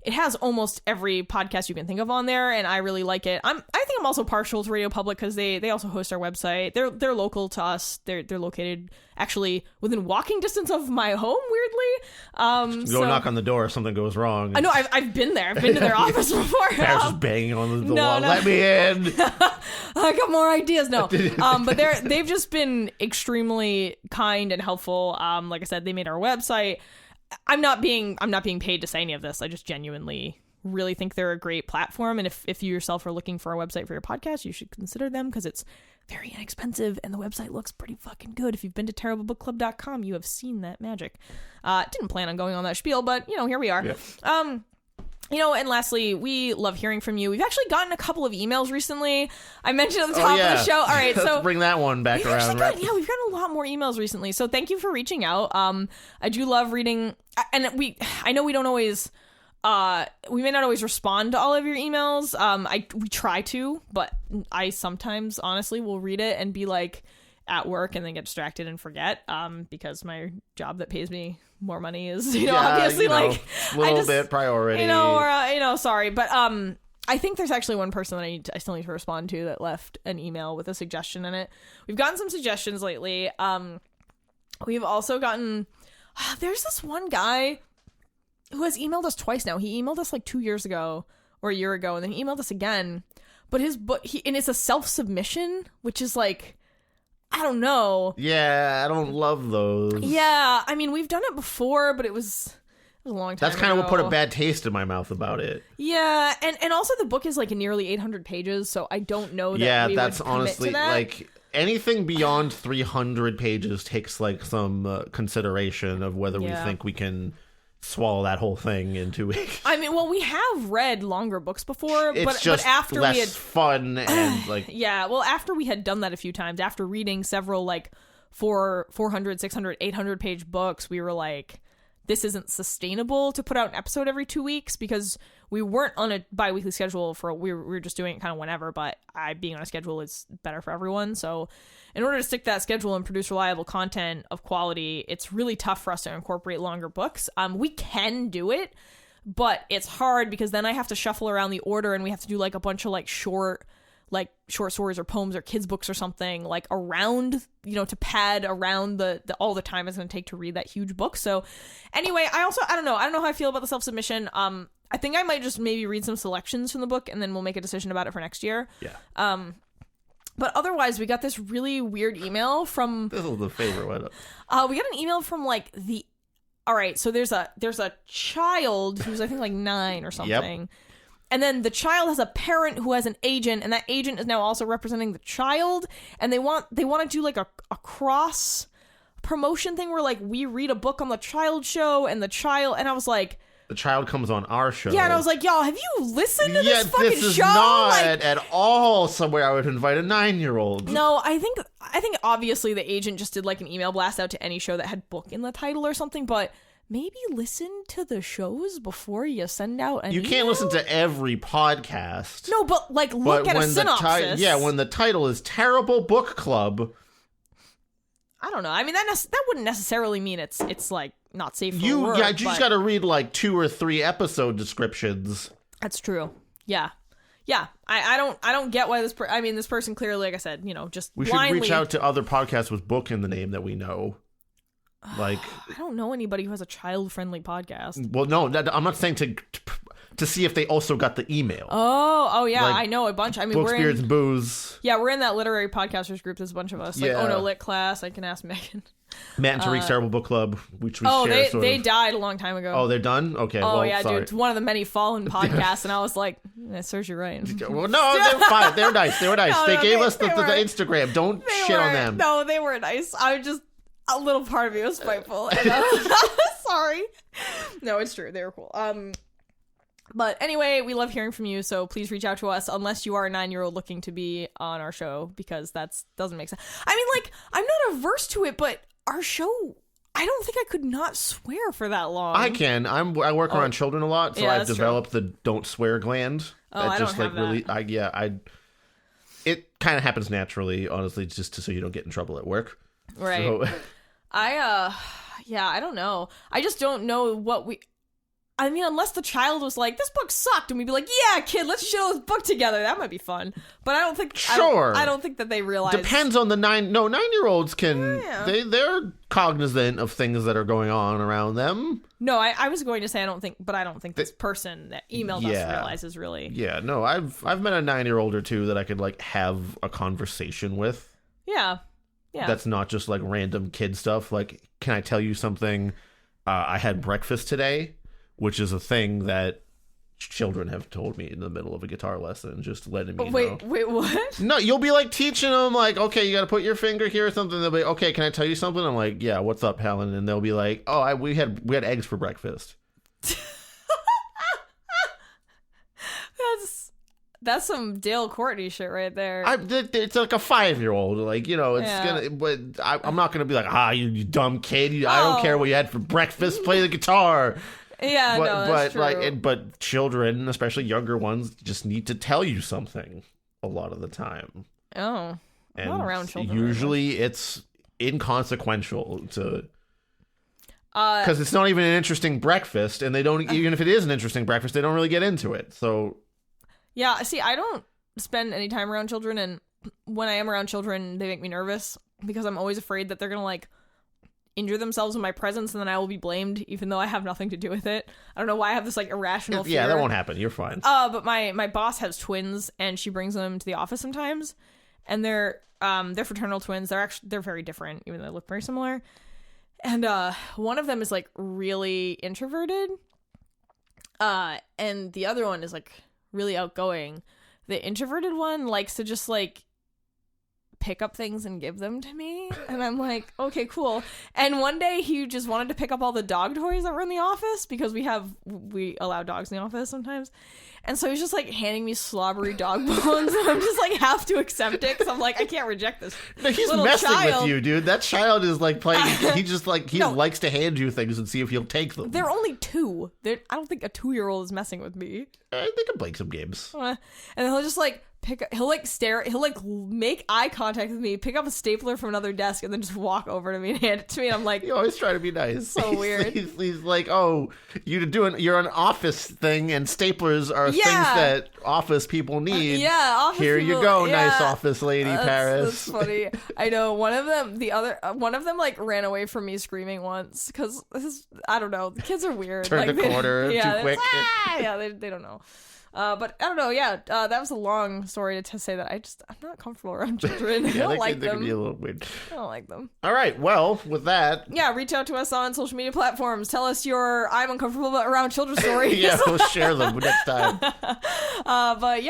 It has almost every podcast you can think of on there, and I really like it. I think I'm also partial to Radio Public because they also host our website. They're local to us. They're located actually within walking distance of my home. Weirdly, Go knock on the door if something goes wrong. I know I've been there. I've been to their office before. Parents just banging on the wall. No. Let me in. I got more ideas. No, but they've just been extremely kind and helpful. Like I said, they made our website. I'm not being paid to say any of this. I just genuinely really think they're a great platform, and if you yourself are looking for a website for your podcast, you should consider them because it's very inexpensive and the website looks pretty fucking good. If you've been to terriblebookclub.com, you have seen that magic. Didn't plan on going on that spiel, but here we are. Yeah. And lastly, we love hearing from you. We've actually gotten a couple of emails recently. I mentioned at the top of the show. All right, so bring that one back around. We've gotten a lot more emails recently. So thank you for reaching out. I do love reading, and I know we don't always, we may not always respond to all of your emails. We try to, but I sometimes honestly will read it and be like at work and then get distracted and forget. Because my job that pays me more money is, obviously like a little bit priority, sorry. But, I think there's actually one person that I still need to respond to that left an email with a suggestion in it. We've gotten some suggestions lately. We've also gotten, there's this one guy who has emailed us twice now. He emailed us like 2 years ago or a year ago, and then he emailed us again, but his book, and it's a self-submission, which is like, I don't know. Yeah, I don't love those. Yeah, I mean, we've done it before, but it was a long time That's kind ago. of what put a bad taste in my mouth about it. Yeah, and also the book is like nearly 800 pages, so I don't know that we that's would commit honestly to that. like anything beyond 300 pages takes like some consideration of whether we think we can swallow that whole thing in 2 weeks. I mean, well, we have read longer books before, it's but just after less we had fun and like yeah, well, after we had done that a few times, after reading several like 400, 600, 800 page books, we were like, this isn't sustainable to put out an episode every 2 weeks, because we weren't on a bi-weekly schedule we were just doing it kind of whenever, but being on a schedule is better for everyone. So in order to stick that schedule and produce reliable content of quality, it's really tough for us to incorporate longer books. We can do it, but it's hard because then I have to shuffle around the order, and we have to do like a bunch of like short stories or poems or kids books or something like around, to pad around the all the time it's going to take to read that huge book. So anyway, I don't know how I feel about the self-submission. I think I might just maybe read some selections from the book, and then we'll make a decision about it for next year. Yeah. But otherwise, we got this really weird email from... This was the favorite one. We got an email from, like, all right, so there's a child who's, I think, like 9 or something. Yep. And then the child has a parent who has an agent, and that agent is now also representing the child. And they want to do, like, a cross promotion thing where, like, we read a book on the child show, and the child... And I was like... The child comes on our show. Yeah, and I was like, y'all, have you listened to this fucking show? This is not at all somewhere I would invite a 9-year-old. No, I think obviously the agent just did like an email blast out to any show that had book in the title or something, but maybe listen to the shows before you send out an email? Can't listen to every podcast. No, but like look at a synopsis. When the title is Terrible Book Club. I don't know. I mean, that wouldn't necessarily mean it's like not safe for work. You just got to read like 2 or 3 episode descriptions. That's true. Yeah. I don't get why this person clearly, like I said, just we blindly... should reach out to other podcasts with book in the name that we know. Like, I don't know anybody who has a child-friendly podcast. Well, no, I'm not saying to see if they also got the email. Oh yeah, like, I know a bunch. I mean, Book, Spirits, and Booze. Yeah, we're in that literary podcasters group. There's a bunch of us. Like, Oh No Lit Class. I can ask Megan. Matt and Tariq's Terrible Book Club, which we share. They died a long time ago. Oh, they're done? Okay. Oh, well, yeah, sorry. dude. It's one of the many fallen podcasts, and I was like, that serves you right. Well, no, they're fine. They're nice. They were nice. No, they gave us the were, Instagram. Don't shit on them. No, they were nice. I was just... A little part of me was spiteful. Sorry. No, it's true. They were cool. But anyway, we love hearing from you, so please reach out to us unless you are a 9-year-old looking to be on our show, because that doesn't make sense. I mean, like, I'm not averse to it, but our show, I don't think I could not swear for that long. I can. I work around children a lot, so I've developed the don't swear gland. Oh, I don't have really, that. It kind of happens naturally, honestly, just so you don't get in trouble at work. Right. So. I don't know. I just don't know I mean, unless the child was like, this book sucked, and we'd be like, yeah, kid, let's show this book together. That might be fun. But I don't think... Sure. I don't think that they realize... Depends on the 9-year-olds can... Yeah. They're cognizant of things that are going on around them. No, I was going to say I don't think this person that emailed us realizes really... Yeah, no, I've met a 9-year-old or two that I could, like, have a conversation with. Yeah. That's not just like random kid stuff. Like, can I tell you something? I had breakfast today, which is a thing that children have told me in the middle of a guitar lesson, just letting me know. Wait, what? No, you'll be like teaching them, like, okay, you got to put your finger here or something. They'll be, okay, can I tell you something? I'm like, yeah, what's up, Helen? And they'll be like, oh, we had eggs for breakfast. That's some Dale Courtney shit right there. It's like a 5-year-old, like, it's gonna. But I'm not gonna be like, you dumb kid. I don't care what you had for breakfast. Play the guitar. Yeah, that's true. But children, especially younger ones, just need to tell you something a lot of the time. Oh, I'm not around children. Usually, it's inconsequential to. Because it's not even an interesting breakfast, and they don't. Even if it is an interesting breakfast, they don't really get into it. So. Yeah, see, I don't spend any time around children, and when I am around children, they make me nervous because I'm always afraid that they're gonna, like, injure themselves in my presence, and then I will be blamed, even though I have nothing to do with it. I don't know why I have this, like, irrational fear. Yeah, that won't happen. You're fine. But my boss has twins, and she brings them to the office sometimes, and they're fraternal twins. They're very different, even though they look very similar. And one of them is, like, really introverted, and the other one is, like, really outgoing. The introverted one likes to just, like, pick up things and give them to me. And I'm like, okay, cool. And one day he just wanted to pick up all the dog toys that were in the office because we allow dogs in the office sometimes. And so he's just like handing me slobbery dog bones, and I'm just like have to accept it because I'm like, I can't reject this. No, he's little messing child. with you, dude. That child is like playing. He just like likes to hand you things and see if you'll take them. They're only 2. I don't think a 2-year-old is messing with me. They can play some games. And then he'll just like he'll like stare, he'll like make eye contact with me, pick up a stapler from another desk, and then just walk over to me and hand it to me. And I'm like, You always try to be nice. So weird. He's like, oh, you're an office thing, and staplers are things that office people need. Office Here people, you go, nice office lady, That's Paris. funny. I know one of them like ran away from me screaming once because I don't know. The kids are weird. Turned like, the corner too quick. They don't know. But I don't know. Yeah, that was a long story to say that I'm not comfortable around children. I don't like they can them. be a little weird. I don't like them. All right. Well, with that, reach out to us on social media platforms. Tell us your I'm uncomfortable around children stories. we'll share them next time. But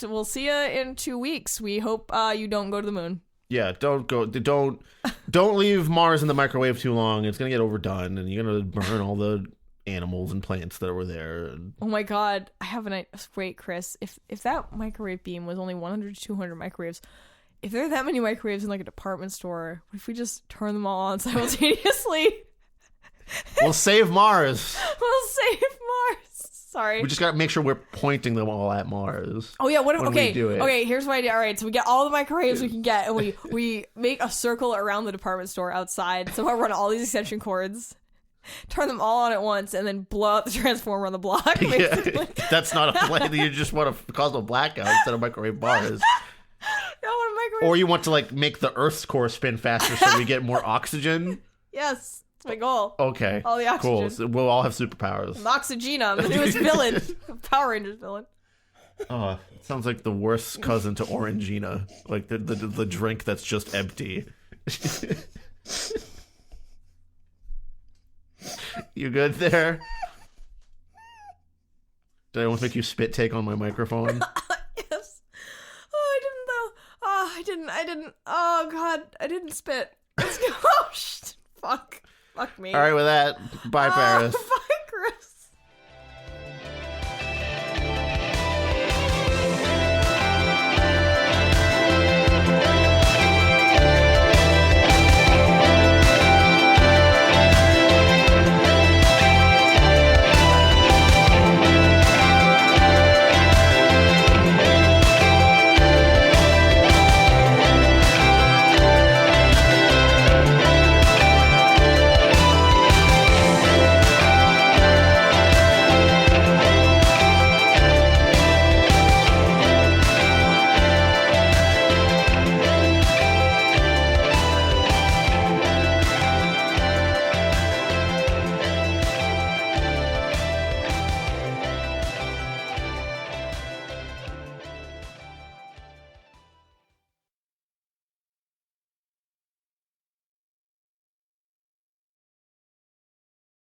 we'll see you in 2 weeks. We hope you don't go to the moon. Yeah, don't leave Mars in the microwave too long. It's gonna get overdone, and you're gonna burn all the animals and plants that were there. Oh my god, I have an idea. Wait, Chris, if that microwave beam was only 100 to 200 microwaves, if there are that many microwaves in like a department store, what if we just turn them all on simultaneously? We'll save Mars. We'll save Mars. Sorry. We just gotta make sure we're pointing them all at Mars. Oh yeah, what if we do it. Okay, here's my idea. All right, so we get all the microwaves we can get, and we make a circle around the department store outside. Somehow run all these extension cords, turn them all on at once, and then blow out the transformer on the block. Basically. Yeah, that's not a plan. You just want to cause a blackout instead of microwave Mars. Or you want to like make the Earth's core spin faster so we get more oxygen. Yes, that's my goal. Okay, all the oxygen. Cool. So we'll all have superpowers. Oxygena, the newest villain, Power Rangers villain. Oh, it sounds like the worst cousin to Orangina, like the drink that's just empty. You good there? Did I almost make you spit take on my microphone? Yes. Oh, I didn't though. Oh, I didn't. Oh god, I didn't spit. Let's go. Oh, fuck me. All right, with that, bye, Paris. Bye.